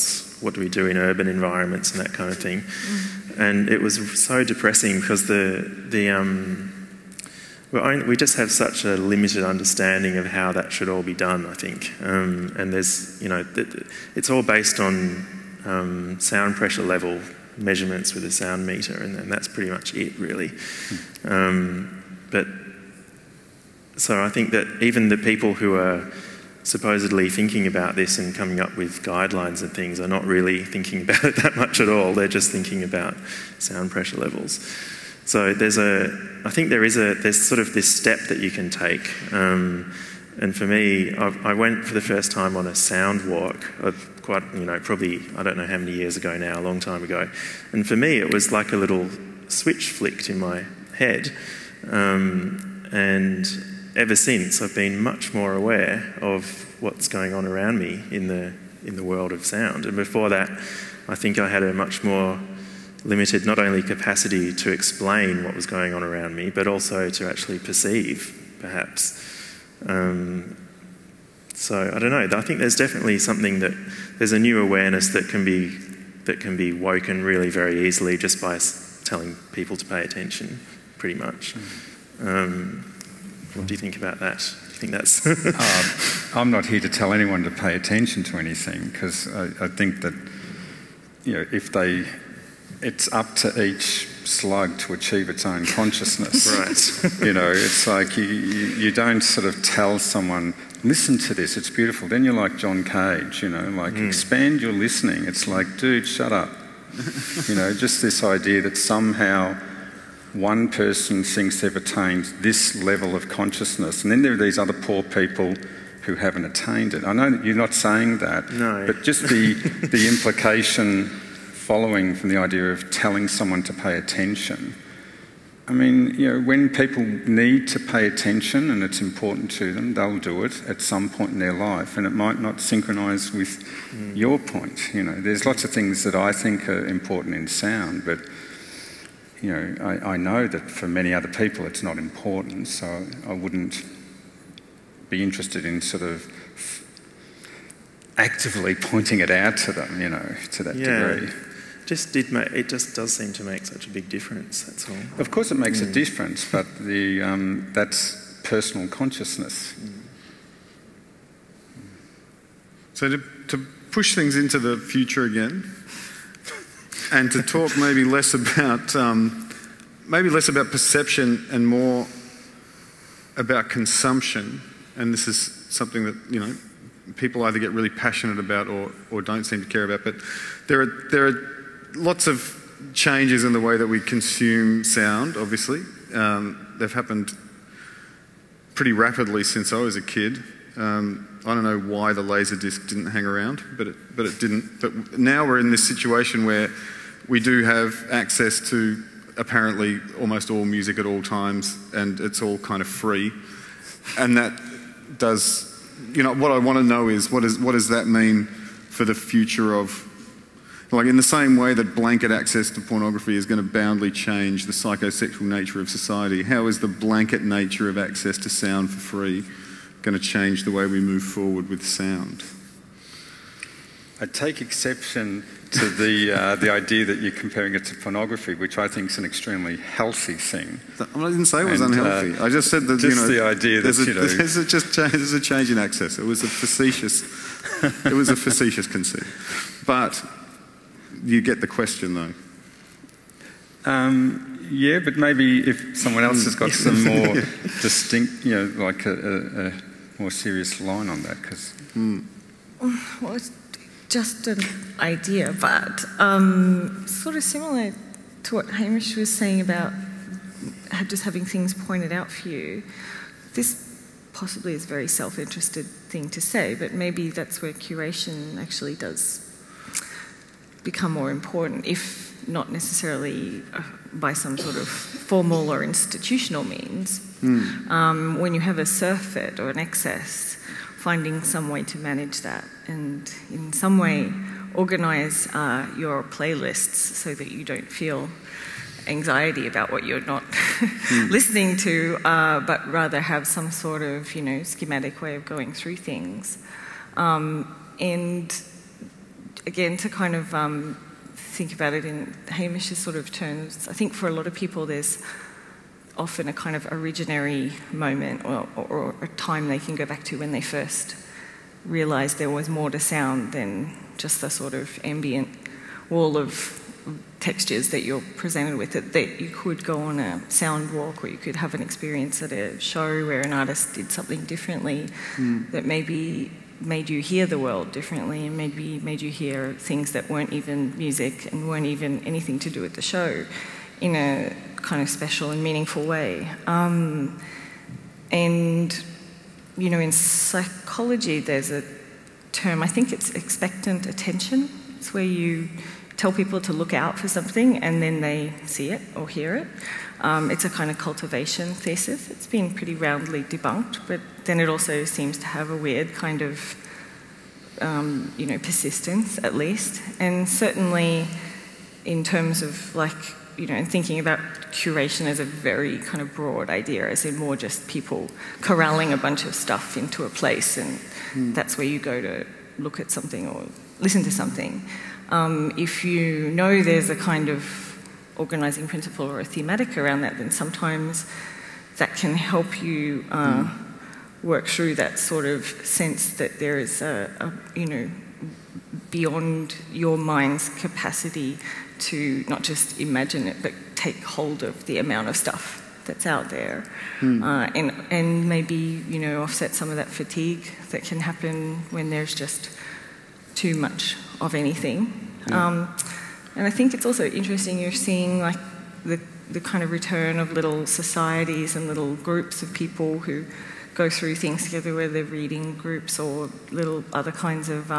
do we do in urban environments and that kind of thing. And it was so depressing because we just have such a limited understanding of how that should all be done, I think. And there's, you know, it's all based on sound pressure level measurements with a sound meter, and that's pretty much it, really. But so I think that even the people who are supposedly thinking about this and coming up with guidelines and things are not really thinking about it that much at all. They're just thinking about sound pressure levels. So I think there's sort of this step that you can take. And for me, I went for the first time on a sound walk, quite, you know, probably, I don't know how many years ago now, a long time ago. And for me, it was like a little switch flicked in my head. And ever since, I've been much more aware of what's going on around me in the world of sound. And before that, I think I had a much more limited, not only capacity to explain what was going on around me, but also to actually perceive, perhaps. So I don't know. I think there's definitely there's a new awareness that can be woken really very easily just by telling people to pay attention, pretty much. What do you think about that? Do you think that's... I'm not here to tell anyone to pay attention to anything, because I think that, you know, it's up to each slug to achieve its own consciousness. Right. You know, it's like you don't sort of tell someone, listen to this, it's beautiful. Then you're like John Cage, you know, like expand your listening. It's like, dude, shut up. You know, just this idea that somehow one person thinks they've attained this level of consciousness, and then there are these other poor people who haven't attained it. I know that you're not saying that, no. But just the implication following from the idea of telling someone to pay attention. I mean, you know, when people need to pay attention and it's important to them, they'll do it at some point in their life, and it might not synchronise with your point. You know, there's lots of things that I think are important in sound, but you know, I know that for many other people it's not important, so I wouldn't be interested in sort of actively pointing it out to them, you know, to that degree. It just does seem to make such a big difference, that's all. Of course it makes a difference, but that's personal consciousness. So to push things into the future again, and to talk maybe less about perception and more about consumption, and this is something that, you know, people either get really passionate about or don't seem to care about, but there are lots of changes in the way that we consume sound, obviously. They've happened pretty rapidly since I was a kid. I don't know why the Laserdisc didn't hang around, but it didn't. But now we're in this situation where we do have access to apparently almost all music at all times, and it's all kind of free. And that does, you know, what I want to know is what does that mean for the future of, like, in the same way that blanket access to pornography is going to boundly change the psychosexual nature of society, how is the blanket nature of access to sound for free going to change the way we move forward with sound? I take exception to the idea that you're comparing it to pornography, which I think is an extremely healthy thing. I didn't say it was unhealthy. I just said that, you know, the idea that, there's a change in access. It was a facetious conceit. But you get the question, though. Yeah, but maybe if someone else has got some more distinct, you know, like a more serious line on that, because... Well, it's just an idea, but sort of similar to what Hamish was saying about just having things pointed out for you. This possibly is a very self-interested thing to say, but maybe that's where curation actually does become more important, if not necessarily by some sort of formal or institutional means. When you have a surfeit or an excess, finding some way to manage that and in some way organise your playlists so that you don't feel anxiety about what you're not listening to, but rather have some sort of, schematic way of going through things. And again, to kind of think about it in Hamish's sort of terms, I think for a lot of people there's often a kind of originary moment or a time they can go back to when they first realised there was more to sound than just the sort of ambient wall of textures that you're presented with, that you could go on a sound walk or you could have an experience at a show where an artist did something differently that maybe made you hear the world differently and maybe made you hear things that weren't even music and weren't even anything to do with the show in a kind of special and meaningful way. And, in psychology there's a term, I think it's expectant attention. It's where you tell people to look out for something and then they see it or hear it. It's a kind of cultivation thesis. It's been pretty roundly debunked, but then it also seems to have a weird kind of, persistence at least. And certainly in terms of thinking about curation as a very kind of broad idea, as in more just people corralling a bunch of stuff into a place and that's where you go to look at something or listen to something. If you know there's a kind of organising principle or a thematic around that, then sometimes that can help you work through that sort of sense that there is beyond your mind's capacity to not just imagine it but take hold of the amount of stuff that's out there, and maybe offset some of that fatigue that can happen when there's just too much of anything. And I think it's also interesting you're seeing the kind of return of little societies and little groups of people who go through things together, whether they're reading groups or little other kinds of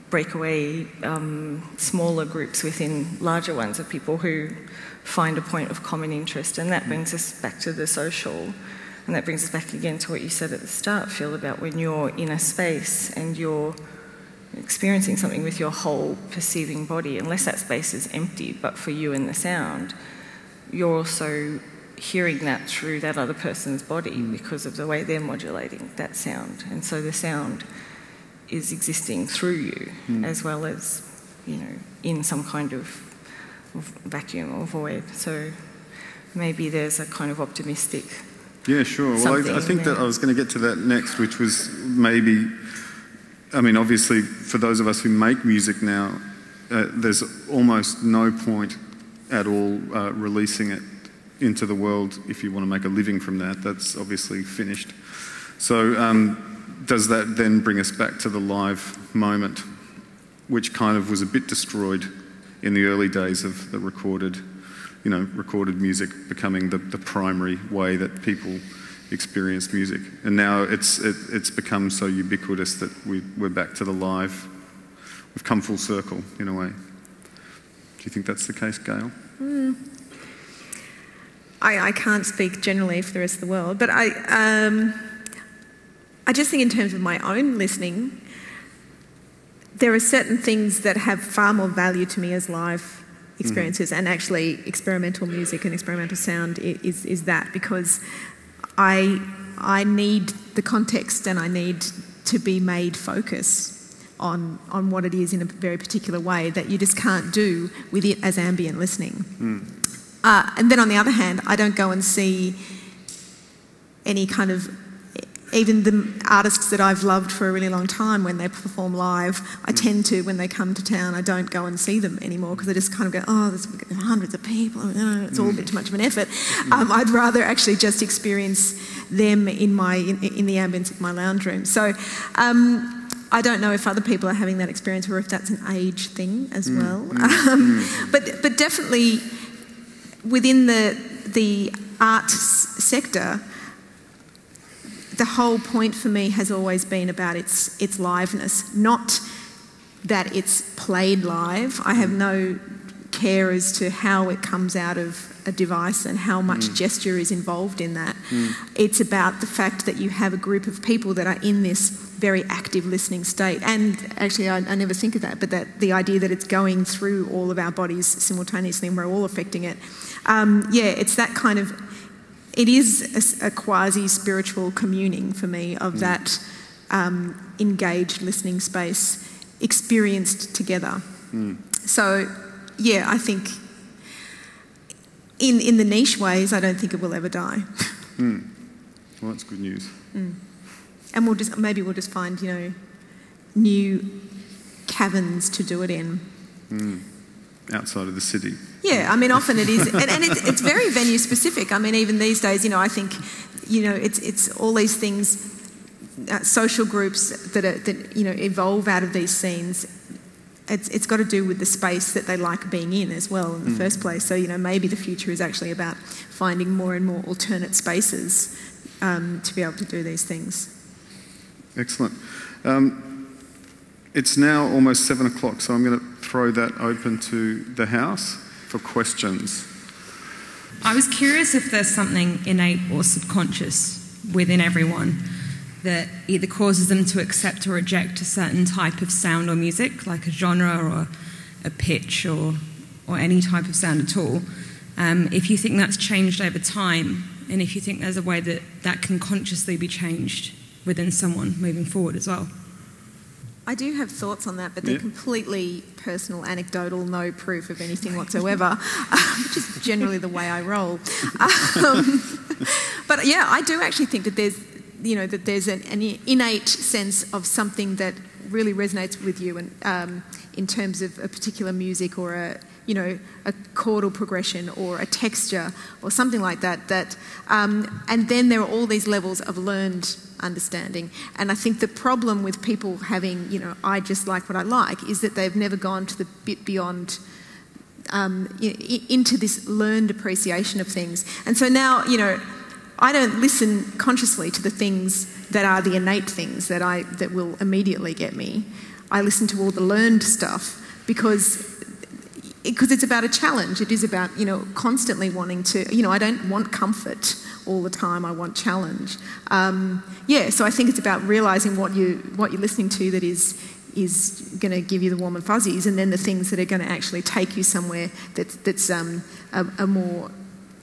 breakaway smaller groups within larger ones of people who find a point of common interest, and that brings us back to the social, and that brings us back again to what you said at the start, Phil, about when you're in a space and you're experiencing something with your whole perceiving body, unless that space is empty but for you and the sound, you're also hearing that through that other person's body because of the way they're modulating that sound. And so the sound is existing through you as well as, in some kind of vacuum or void. So maybe there's a kind of optimistic. Yeah, sure. Well, I think that I was going to get to that next, which was maybe, obviously for those of us who make music now, there's almost no point at all releasing it into the world if you want to make a living from that. That's obviously finished. So does that then bring us back to the live moment, which kind of was a bit destroyed in the early days of the recorded music becoming the primary way that people experienced music. And now it's become so ubiquitous that we're back to the live. We've come full circle in a way. Do you think that's the case, Gail? I can't speak generally for the rest of the world, but I just think in terms of my own listening, there are certain things that have far more value to me as live experiences, and actually experimental music and experimental sound is that, because I need the context and I need to be made focus on what it is in a very particular way that you just can't do with it as ambient listening. And then on the other hand, I don't go and see any kind of, even the artists that I've loved for a really long time, when they perform live, I tend to, when they come to town, I don't go and see them anymore because I just kind of go, oh, there's hundreds of people, it's all a bit too much of an effort. I'd rather actually just experience them in the ambience of my lounge room. So I don't know if other people are having that experience or if that's an age thing as well. But definitely within the arts sector, the whole point for me has always been about its liveness, not that it's played live. I have no care as to how it comes out of a device and how much gesture is involved in that. It's about the fact that you have a group of people that are in this very active listening state. And actually, I never think of that, but that the idea that it's going through all of our bodies simultaneously and we're all affecting it. It's that kind of, it is a quasi-spiritual communing for me of that engaged listening space experienced together. So, yeah, I think in the niche ways, I don't think it will ever die. Well, that's good news. And maybe we'll just find, new caverns to do it in. Outside of the city. Yeah, I mean, often it is, and it's very venue specific. I mean, even these days, I think, it's all these things, social groups that evolve out of these scenes. It's got to do with the space that they like being in as well in the first place. So, maybe the future is actually about finding more and more alternate spaces to be able to do these things. Excellent. It's now almost 7 o'clock, so I'm going to throw that open to the House for questions. I was curious if there's something innate or subconscious within everyone that either causes them to accept or reject a certain type of sound or music, like a genre or a pitch or any type of sound at all. If you think that's changed over time, and if you think there's a way that can consciously be changed within someone moving forward as well. I do have thoughts on that, but they're completely personal, anecdotal, no proof of anything whatsoever, which is generally the way I roll. But yeah, I do actually think that there's an innate sense of something that really resonates with you, and in terms of a particular music or a chordal progression or a texture or something like that. And then there are all these levels of learned understanding. And I think the problem with people having, I just like what I like, is that they've never gone to the bit beyond into this learned appreciation of things. And so now, I don't listen consciously to the things that are the innate things that will immediately get me. I listen to all the learned stuff because it's about a challenge. It is about, constantly wanting to, I don't want comfort all the time. I want challenge. So I think it's about realising what you're listening to that is going to give you the warm and fuzzies, and then the things that are going to actually take you somewhere that's a more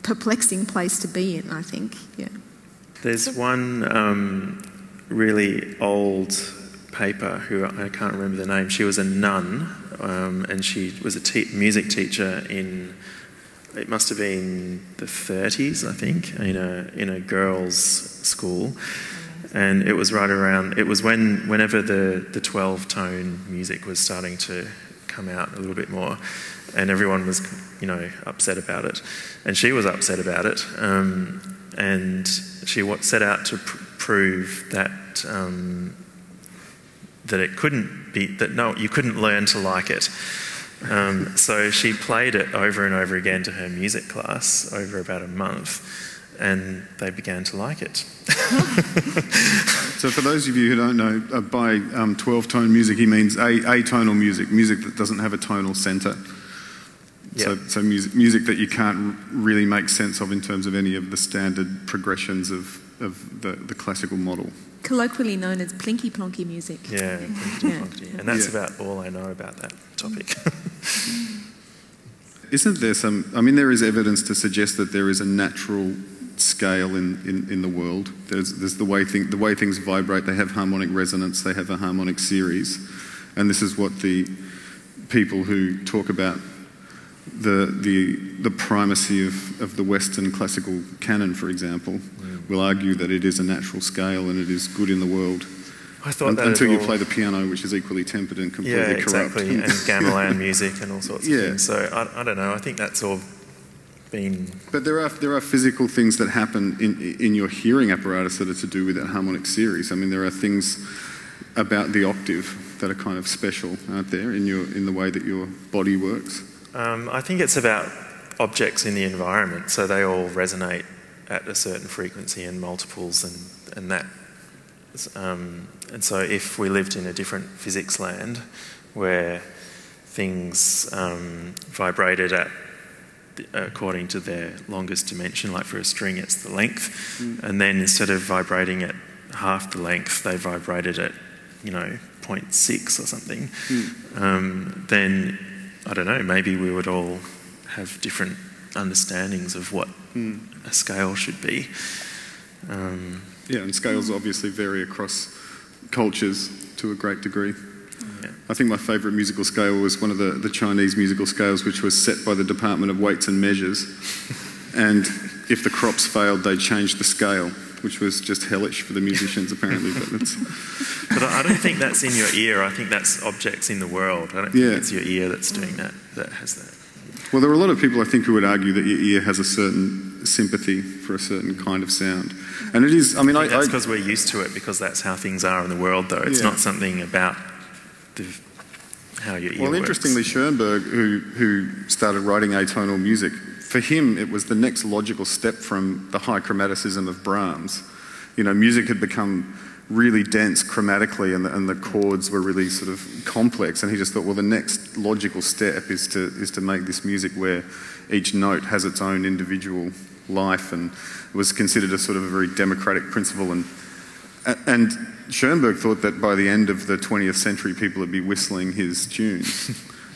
perplexing place to be in, I think. Yeah. There's one really old paper who I can't remember the name. She was a nun, and she was a music teacher in, it must have been the 30s, I think, in a girls' school. And it was right around, it was whenever the 12-tone music was starting to come out a little bit more, and everyone was, upset about it. And she was upset about it, and she set out to prove that that it couldn't be, that no, you couldn't learn to like it. So she played it over and over again to her music class over about a month, and they began to like it. So for those of you who don't know, by 12-tone music he means atonal music that doesn't have a tonal centre. Yep. So music that you can't really make sense of in terms of any of the standard progressions of the classical model. Colloquially known as plinky plonky music. Yeah, plinky plonky. And that's about all I know about that topic. Isn't there there is evidence to suggest that there is a natural scale in the world. There's the way things vibrate, they have harmonic resonance, they have a harmonic series. And this is what the people who talk about the primacy of the Western classical canon, for example, will argue that it is a natural scale and it is good in the world. I thought that until you play the piano, which is equally tempered and completely corrupt. Exactly, and gamelan music and all sorts of things. So I don't know. I think that's all been. But there are physical things that happen in your hearing apparatus that are to do with that harmonic series. I mean, there are things about the octave that are kind of special, aren't there, in the way that your body works? I think it's about objects in the environment, so they all resonate at a certain frequency and multiples, and that. And so if we lived in a different physics land, where things vibrated at according to their longest dimension. Like for a string, it's the length, and then instead of vibrating at half the length, they vibrated at 0.6 or something. Then I don't know. Maybe we would all have different understandings of what a scale should be. Yeah, and scales obviously vary across cultures to a great degree. Yeah. I think my favourite musical scale was one of the Chinese musical scales, which was set by the Department of Weights and Measures. And if the crops failed, they changed the scale, which was just hellish for the musicians, apparently. But I don't think that's in your ear. I think that's objects in the world. I don't think it's your ear that's doing that has that. Well, there are a lot of people, I think, who would argue that your ear has a certain sympathy for a certain kind of sound. And it is, I mean, that's because we're used to it, because that's how things are in the world, though. It's not something about how your ear works. Interestingly, Schoenberg, who started writing atonal music, for him it was the next logical step from the high chromaticism of Brahms. Music had become really dense chromatically, and the chords were really sort of complex, and he just thought, well, the next logical step is to make this music where each note has its own individual life, and it was considered a sort of a very democratic principle. And Schoenberg thought that by the end of the 20th century, people would be whistling his tunes.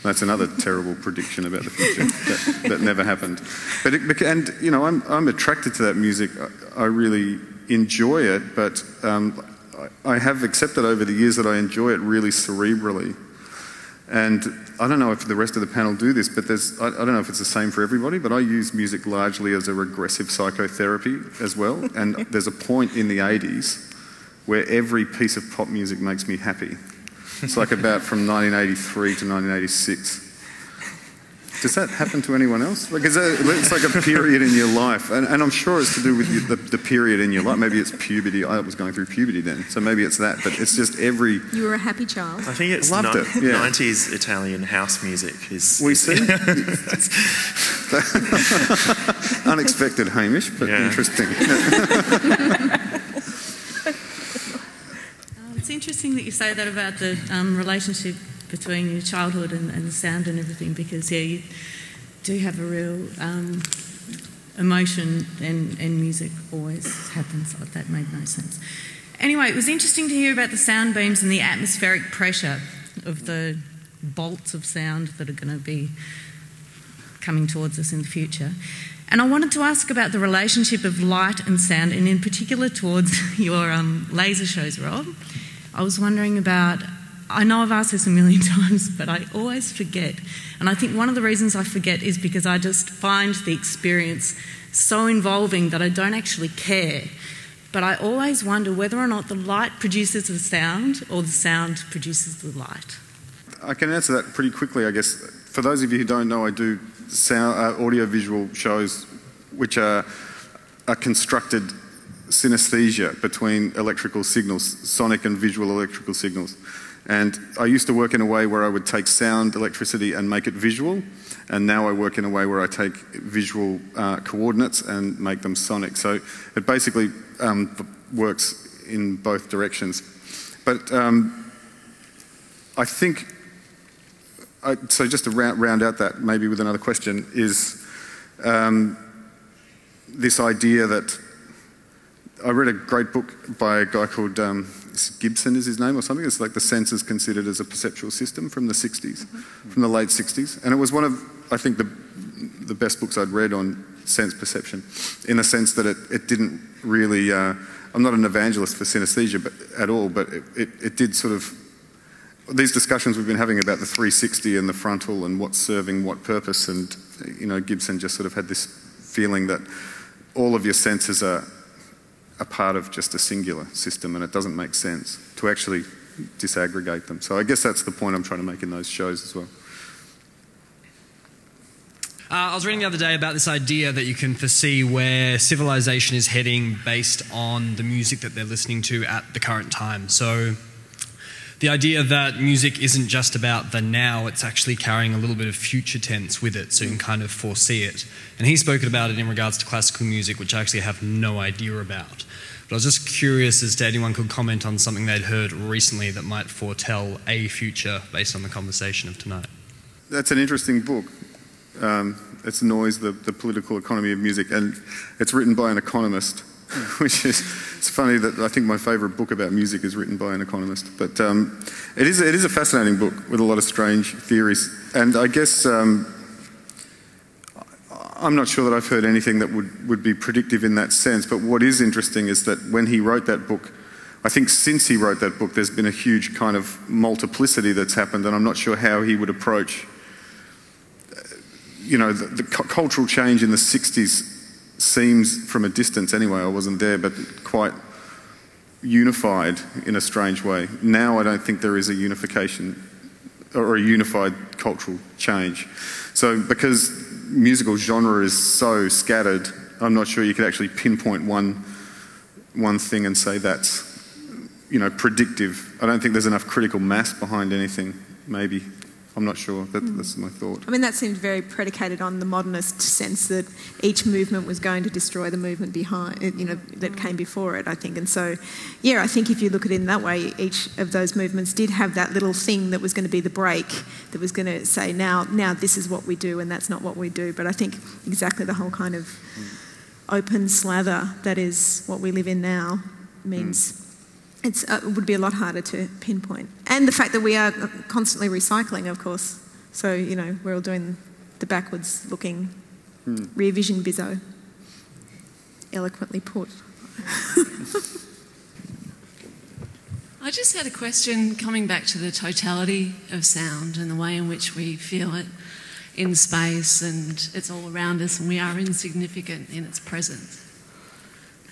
That's another terrible prediction about the future that never happened. I'm attracted to that music. I really enjoy it, but I have accepted over the years that I enjoy it really cerebrally. And I don't know if the rest of the panel do this, but I don't know if it's the same for everybody, but I use music largely as a regressive psychotherapy as well. And there's a point in the 80s where every piece of pop music makes me happy. It's like about from 1983 to 1986. Does that happen to anyone else? It's like a period in your life, and I'm sure it's to do with the period in your life. Maybe it's puberty. I was going through puberty then, so maybe it's that. But it's just every. You were a happy child. I think it's 90s Italian house music. We see. Unexpected, Hamish, but interesting. It's interesting that you say that about the relationship between your childhood and the sound and everything, because you do have a real emotion, and music always happens like that. Made no sense. Anyway, it was interesting to hear about the sound beams and the atmospheric pressure of the bolts of sound that are going to be coming towards us in the future. And I wanted to ask about the relationship of light and sound, and in particular towards your laser shows, Rob. I was wondering about, I know I've asked this a million times, but I always forget. And I think one of the reasons I forget is because I just find the experience so involving that I don't actually care. But I always wonder whether or not the light produces the sound or the sound produces the light. I can answer that pretty quickly, I guess. For those of you who don't know, I do audio-visual shows which are constructed synesthesia between electrical signals, sonic and visual electrical signals. And I used to work in a way where I would take sound electricity and make it visual, and now I work in a way where I take visual coordinates and make them sonic. So it basically works in both directions. But I think, so just to round out that, maybe with another question, is this idea that I read a great book by a guy called Gibson is his name or something. It's like the senses considered as a perceptual system from the 60s, from the late 60s. And it was one of, I think, the best books I'd read on sense perception, in the sense that it didn't really, I'm not an evangelist for synesthesia at all, but it did sort of, these discussions we've been having about the 360 and the frontal and what's serving what purpose, and Gibson just sort of had this feeling that all of your senses are a part of just a singular system, and it doesn't make sense to actually disaggregate them. So I guess that's the point I'm trying to make in those shows as well. I was reading the other day about this idea that you can foresee where civilization is heading based on the music that they're listening to at the current time. So the idea that music isn't just about the now, it's actually carrying a little bit of future tense with it, so you can kind of foresee it. And he's spoken about it in regards to classical music, which I actually have no idea about. But I was just curious as to anyone could comment on something they'd heard recently that might foretell a future based on the conversation of tonight. That's an interesting book. It's Noise, the Political Economy of Music, and it's written by an economist, which is, it's funny that I think my favourite book about music is written by an economist. But it is a fascinating book with a lot of strange theories. And I guess I'm not sure that I've heard anything that would be predictive in that sense, but what is interesting is that when he wrote that book, I think since he wrote that book, there's been a huge kind of multiplicity that's happened, and I'm not sure how he would approach the cultural change in the 60s seems, from a distance anyway, I wasn't there, but quite unified in a strange way. Now I don't think there is a unification or a unified cultural change. So because musical genre is so scattered, I'm not sure you could actually pinpoint one thing and say that's, predictive. I don't think there's enough critical mass behind anything, maybe. I'm not sure. That's my thought. I mean, that seemed very predicated on the modernist sense that each movement was going to destroy the movement behind, that came before it, I think. And so, yeah, I think if you look at it in that way, each of those movements did have that little thing that was going to be the break, that was going to say, now this is what we do and that's not what we do. But I think exactly the whole kind of open slather that is what we live in now means... it would be a lot harder to pinpoint. And the fact that we are constantly recycling, of course. So, we're all doing the backwards looking rear vision bizzo. Eloquently put. I just had a question coming back to the totality of sound and the way in which we feel it in space, and it's all around us and we are insignificant in its presence.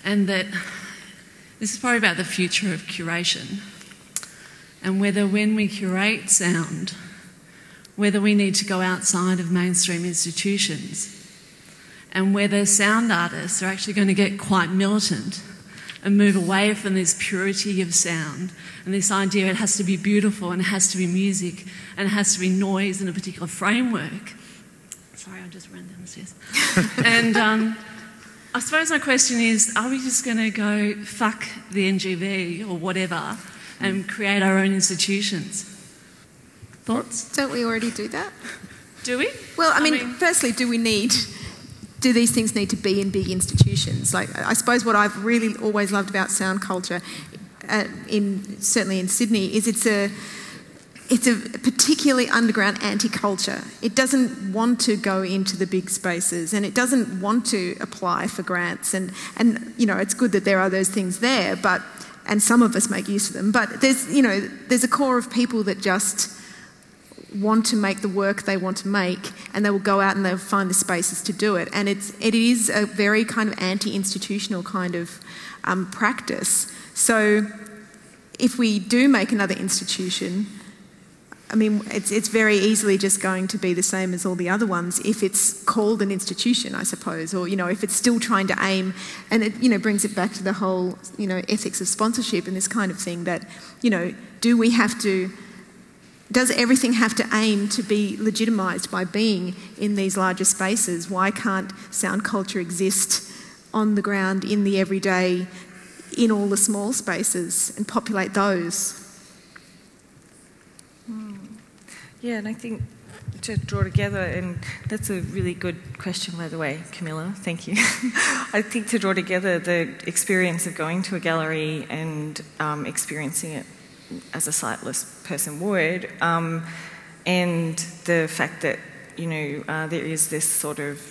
And that this is probably about the future of curation, and whether when we curate sound, whether we need to go outside of mainstream institutions, and whether sound artists are actually going to get quite militant and move away from this purity of sound and this idea it has to be beautiful and it has to be music and it has to be noise in a particular framework. Sorry, I just ran down the stairs. And I suppose my question is, are we just going to go fuck the NGV or whatever and create our own institutions? Thoughts? Don't we already do that? Do we? Well, I mean, firstly, do these things need to be in big institutions? Like, I suppose what I've really always loved about sound culture, certainly in Sydney, is it's a particularly underground anti-culture. It doesn't want to go into the big spaces, and it doesn't want to apply for grants. And it's good that there are those things there, and some of us make use of them. But there's a core of people that just want to make the work they want to make, and they will go out and they'll find the spaces to do it. And it is a very kind of anti-institutional kind of practice. So if we do make another institution, I mean, it's very easily just going to be the same as all the other ones if it's called an institution, I suppose, or, if it's still trying to aim, and it, brings it back to the whole, ethics of sponsorship and this kind of thing that, does everything have to aim to be legitimised by being in these larger spaces? Why can't sound culture exist on the ground, in the everyday, in all the small spaces and populate those? Yeah, and I think to draw together, and that's a really good question, by the way, Camilla, thank you. I think to draw together the experience of going to a gallery and experiencing it as a sightless person would, and the fact that, there is this sort of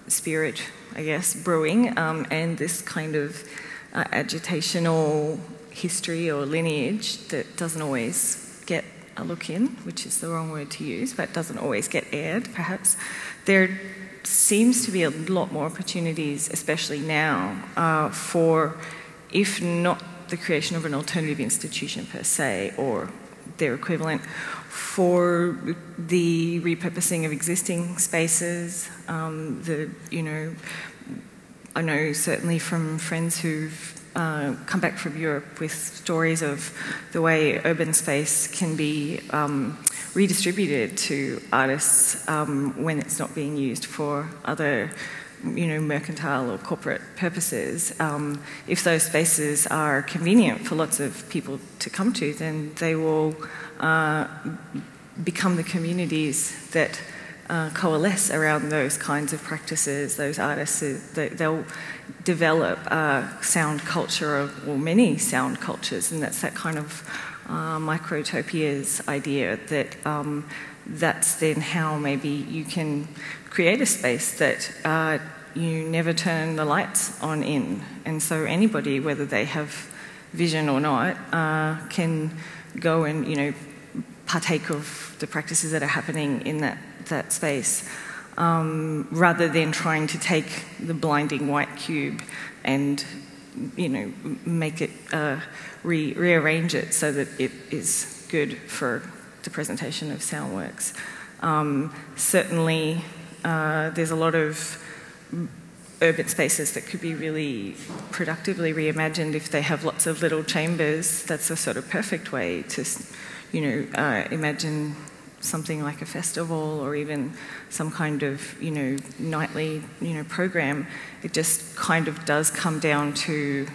spirit, I guess, brewing, and this kind of agitational history or lineage that doesn't always get a look in, which is the wrong word to use, but doesn't always get aired, perhaps. There seems to be a lot more opportunities, especially now, for, if not the creation of an alternative institution per se, or their equivalent, for the repurposing of existing spaces. I know certainly from friends who've come back from Europe with stories of the way urban space can be redistributed to artists when it's not being used for other mercantile or corporate purposes, if those spaces are convenient for lots of people to come to, then they will become the communities that coalesce around those kinds of practices, those artists. They'll develop a sound culture, or many sound cultures, and that's that kind of microtopias idea that that's then how maybe you can create a space that you never turn the lights on in. And so anybody, whether they have vision or not, can go and, partake of the practices that are happening in that space, rather than trying to take the blinding white cube and, make it, rearrange it so that it is good for the presentation of sound works. Certainly, there's a lot of urban spaces that could be really productively reimagined if they have lots of little chambers. That's a sort of perfect way to, imagine something like a festival or even some kind of, nightly, program. It just kind of does come down to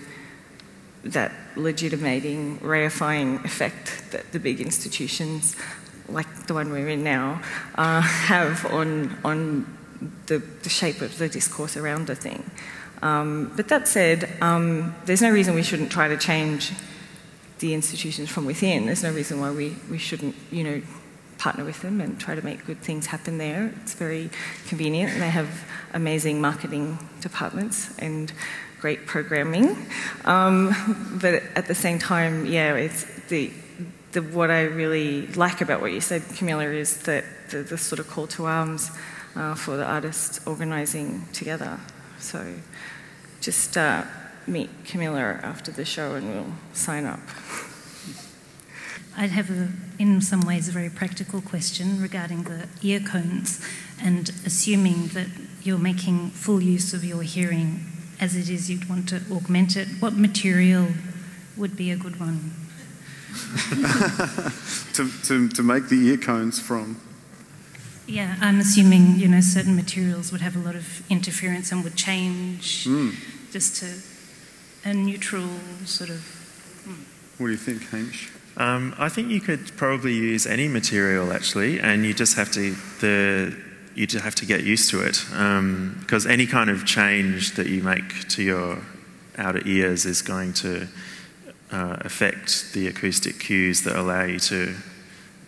that legitimating, reifying effect that the big institutions, like the one we're in now, have on the shape of the discourse around a thing. But that said, there's no reason we shouldn't try to change the institutions from within. There's no reason why we shouldn't, partner with them and try to make good things happen there. It's very convenient, and they have amazing marketing departments and great programming. But at the same time, it's what I really like about what you said, Camilla, is that the sort of call to arms for the artists organising together. So just meet Camilla after the show and we'll sign up. I'd have, in some ways, a very practical question regarding the ear cones, and assuming that you're making full use of your hearing as it is, you'd want to augment it. What material would be a good one? to make the ear cones from? Yeah, I'm assuming, certain materials would have a lot of interference and would change just to a neutral sort of... What do you think, Hamish? I think you could probably use any material, actually, and you just have to get used to it, because any kind of change that you make to your outer ears is going to affect the acoustic cues that allow you to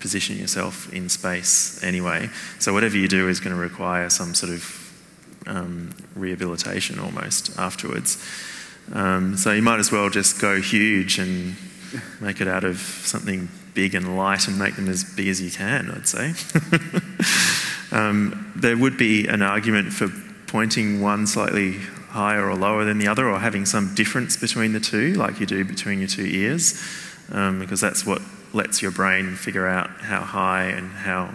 position yourself in space anyway. So whatever you do is going to require some sort of rehabilitation almost afterwards. So you might as well just go huge and make it out of something big and light and make them as big as you can, I'd say. There would be an argument for pointing one slightly higher or lower than the other, or having some difference between the two, like you do between your two ears, because that's what lets your brain figure out how high and how,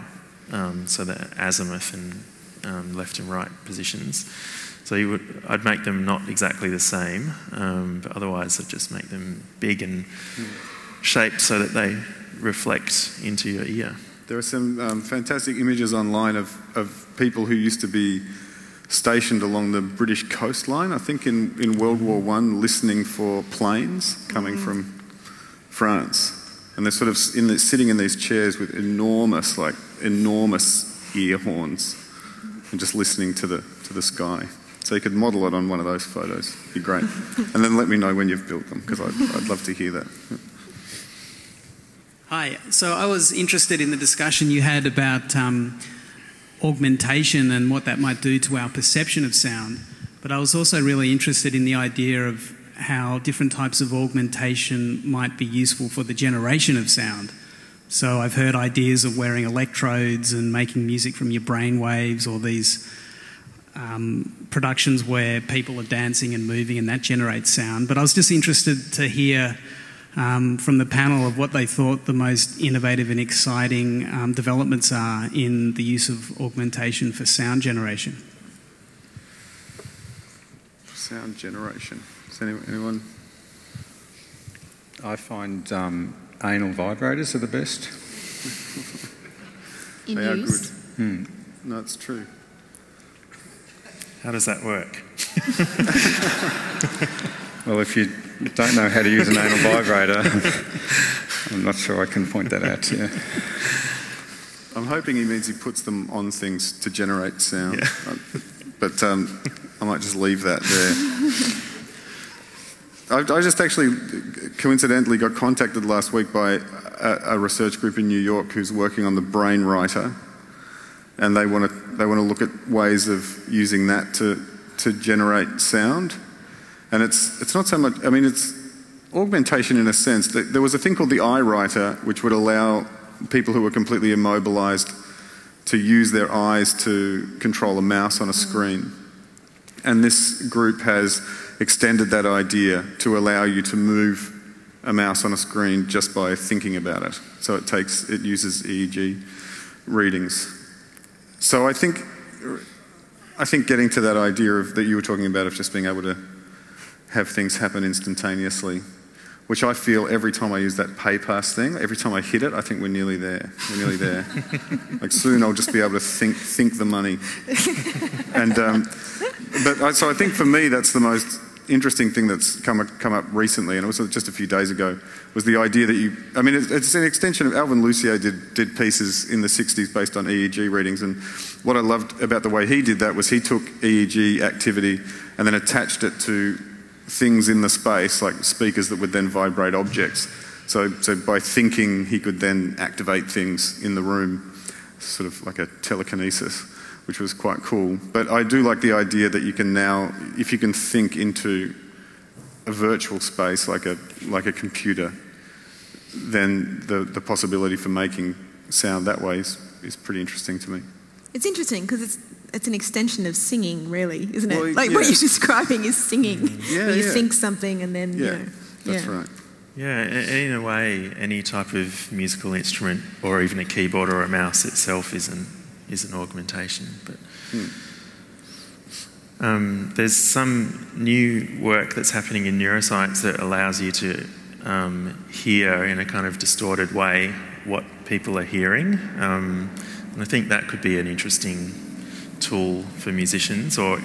so the azimuth and left and right positions. So I'd make them not exactly the same, but otherwise I'd just make them big and shaped so that they reflect into your ear. There are some fantastic images online of people who used to be stationed along the British coastline, I think in World War I, listening for planes coming from France. And they're sort of sitting in these chairs with enormous ear horns and just listening to the sky. So you could model it on one of those photos. It'd be great. And then let me know when you've built them, because I'd love to hear that. Hi. So I was interested in the discussion you had about augmentation and what that might do to our perception of sound. But I was also really interested in the idea of how different types of augmentation might be useful for the generation of sound. So I've heard ideas of wearing electrodes and making music from your brain waves, or these productions where people are dancing and moving and that generates sound. But I was just interested to hear from the panel of what they thought the most innovative and exciting developments are in the use of augmentation for sound generation. Sound generation. Is anyone? I find anal vibrators are the best. In they use? are good. No, it's true. How does that work? Well, if you don't know how to use an anal vibrator, I'm not sure I can point that out to you. I'm hoping he means he puts them on things to generate sound. Yeah. But I might just leave that there. I just actually coincidentally got contacted last week by a research group in New York who's working on the brain writer, and they want to look at ways of using that to generate sound. And it's not so much, I mean, it's augmentation in a sense. There was a thing called the eye writer, which would allow people who were completely immobilised to use their eyes to control a mouse on a screen. And this group has extended that idea to allow you to move a mouse on a screen just by thinking about it. So it uses EEG readings. So I think getting to that idea that you were talking about of just being able to have things happen instantaneously, which I feel every time I use that pay pass thing, every time I hit it, I think we're nearly there. We're nearly there. Like soon I'll just be able to think the money. And so I think for me that's the most interesting thing that's come up recently, and also just a few days ago, was the idea that it's an extension of Alvin Lucier did pieces in the 60s based on EEG readings, and what I loved about the way he did that was he took EEG activity and then attached it to things in the space, like speakers that would then vibrate objects. So by thinking, he could then activate things in the room, sort of like a telekinesis, which was quite cool. But I do like the idea that you can now, if you can think into a virtual space like a computer, then the possibility for making sound that way is pretty interesting to me. It's interesting because it's an extension of singing, really, isn't it? Well, like what you're describing is singing. Where you think something and then, That's right. Yeah, in a way, any type of musical instrument or even a keyboard or a mouse itself is an augmentation. But there's some new work that's happening in neuroscience that allows you to hear in a kind of distorted way what people are hearing. And I think that could be an interesting tool for musicians, or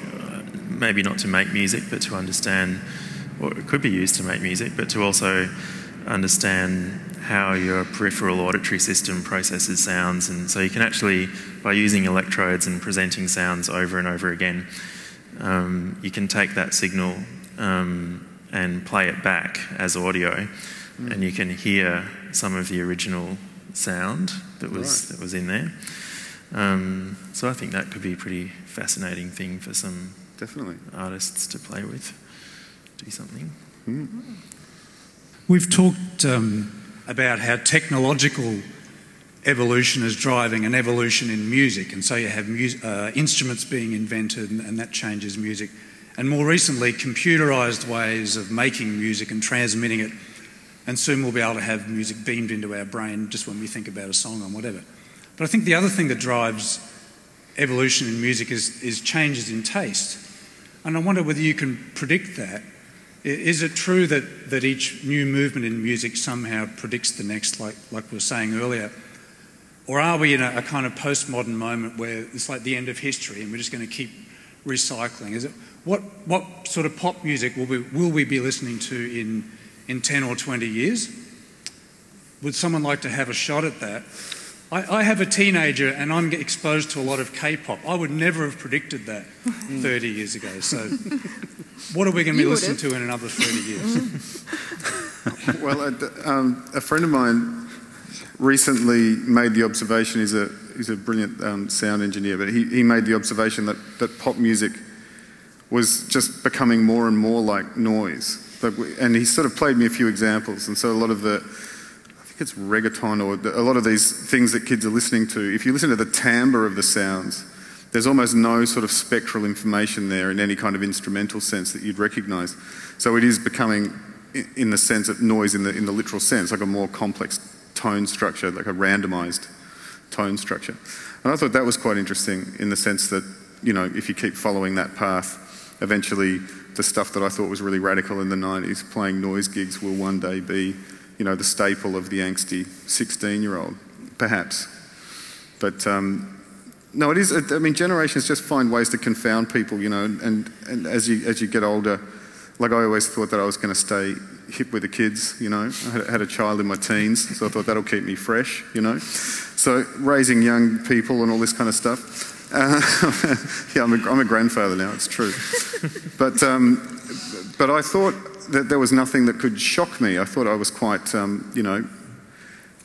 maybe not to make music, but to understand, or it could be used to make music, but to also understand how your peripheral auditory system processes sounds. And so you can actually, by using electrodes and presenting sounds over and over again, you can take that signal and play it back as audio, and you can hear some of the original sound that was in there. So I think that could be a pretty fascinating thing for some artists to play with, do something. We've talked about how technological evolution is driving an evolution in music, and so you have instruments being invented and that changes music. And more recently, computerised ways of making music and transmitting it, and soon we'll be able to have music beamed into our brain just when we think about a song or whatever. But I think the other thing that drives evolution in music is changes in taste. And I wonder whether you can predict that. Is it true that each new movement in music somehow predicts the next, like we were saying earlier? Or are we in a kind of postmodern moment where it's like the end of history and we're just going to keep recycling? Is it what sort of pop music will we be listening to in 10 or 20 years? Would someone like to have a shot at that? I have a teenager and I'm exposed to a lot of K-pop. I would never have predicted that 30 years ago. So what are we going to be listening to in another 30 years? Well, a friend of mine recently made the observation, he's a brilliant sound engineer, but he made the observation that pop music was just becoming more and more like noise. And he sort of played me a few examples, and so a lot of it's reggaeton or a lot of these things that kids are listening to, if you listen to the timbre of the sounds, there's almost no sort of spectral information there in any kind of instrumental sense that you'd recognise. So it is becoming, in the sense of noise in the literal sense, like a more complex tone structure, like a randomised tone structure. And I thought that was quite interesting in the sense that, you know, if you keep following that path, eventually the stuff that I thought was really radical in the 90s, playing noise gigs, will one day be, you know, the staple of the angsty 16-year-old, perhaps. But No, it is. I mean, generations just find ways to confound people, you know, and as you get older, like I always thought that I was going to stay hip with the kids, you know. I had a child in my teens, so I thought that'll keep me fresh, you know. So raising young people and all this kind of stuff. Yeah, I'm a grandfather now, it's true. But I thought that there was nothing that could shock me. I thought I was quite, you know,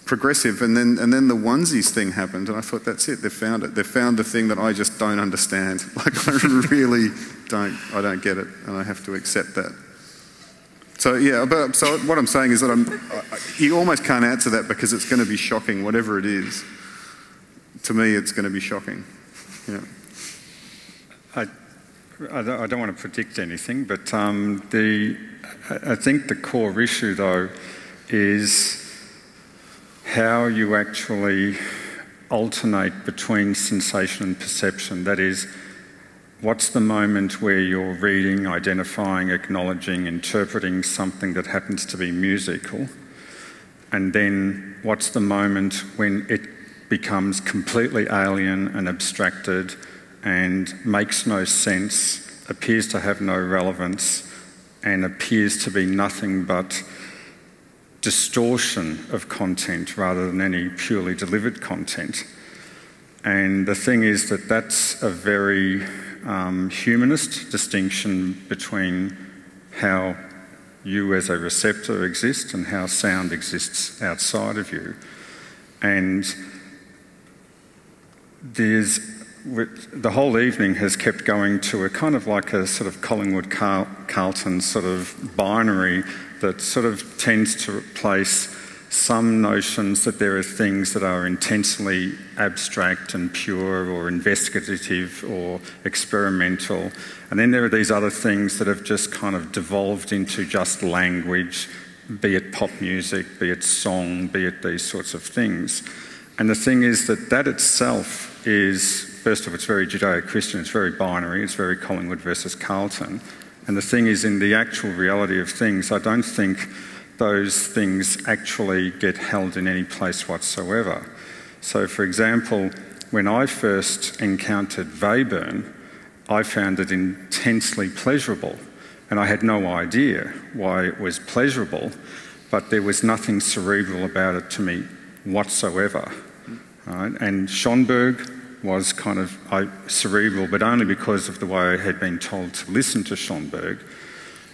progressive. And then the onesies thing happened, and I thought, that's it, they've found it. They've found the thing that I just don't understand. Like, I really don't get it, and I have to accept that. So, yeah, so what I'm saying is that you almost can't answer that because it's going to be shocking, whatever it is. To me, it's going to be shocking. Yeah. I don't want to predict anything, but I think the core issue, though, is how you actually alternate between sensation and perception. That is, what's the moment where you're reading, identifying, acknowledging, interpreting something that happens to be musical, and then what's the moment when it becomes completely alien and abstracted and makes no sense, appears to have no relevance, and appears to be nothing but distortion of content rather than any purely delivered content. And the thing is that that's a very humanist distinction between how you as a receptor exist and how sound exists outside of you. And the whole evening has kept going to a kind of like a sort of Collingwood-Carlton sort of binary that sort of tends to place some notions that there are things that are intensely abstract and pure or investigative or experimental, and then there are these other things that have just kind of devolved into just language, be it pop music, be it song, be it these sorts of things. And the thing is that itself is, first of all, it's very Judeo-Christian, it's very binary, it's very Collingwood versus Carlton. And the thing is, in the actual reality of things, I don't think those things actually get held in any place whatsoever. So, for example, when I first encountered Webern, I found it intensely pleasurable. And I had no idea why it was pleasurable, but there was nothing cerebral about it to me whatsoever. Right? And Schönberg was kind of cerebral, but only because of the way I had been told to listen to Schönberg.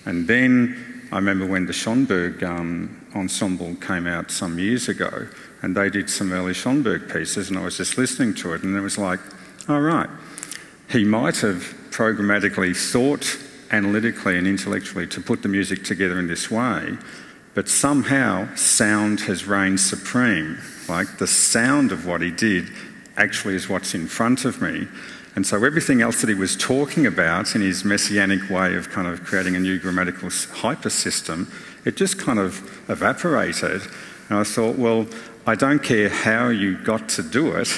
And then I remember when the Schönberg ensemble came out some years ago, and they did some early Schönberg pieces, and I was just listening to it, and it was like, oh, right, he might have programmatically thought analytically and intellectually to put the music together in this way, but somehow sound has reigned supreme. Like, the sound of what he did actually is what's in front of me. And so everything else that he was talking about in his messianic way of kind of creating a new grammatical hypersystem, it just kind of evaporated. And I thought, well, I don't care how you got to do it,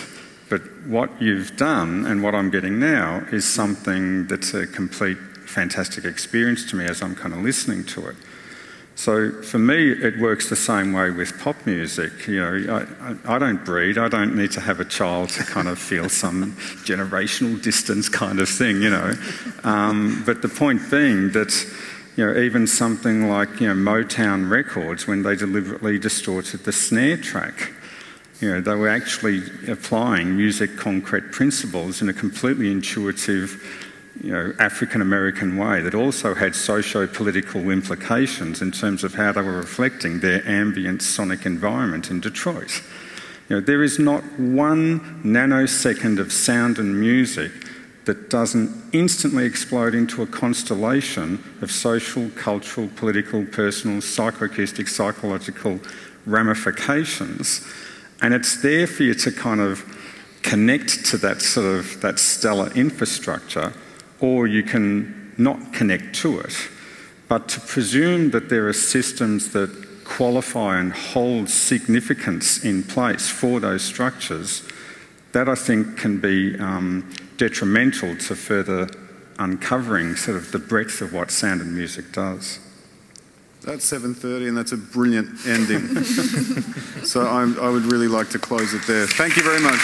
but what you've done and what I'm getting now is something that's a complete fantastic experience to me as I'm kind of listening to it. So for me, it works the same way with pop music. You know, I don't breed. I don't need to have a child to kind of feel some generational distance kind of thing, you know. But the point being that, you know, even something like, you know, Motown Records, when they deliberately distorted the snare track, you know, they were actually applying music concrete principles in a completely intuitive, you know, African-American way that also had socio-political implications in terms of how they were reflecting their ambient sonic environment in Detroit. You know, there is not one nanosecond of sound and music that doesn't instantly explode into a constellation of social, cultural, political, personal, psychoacoustic, psychological ramifications. And it's there for you to kind of connect to that sort of, that stellar infrastructure, or you can not connect to it. But to presume that there are systems that qualify and hold significance in place for those structures, that I think can be detrimental to further uncovering sort of the breadth of what sound and music does. That's 7:30 and that's a brilliant ending. So I would really like to close it there. Thank you very much.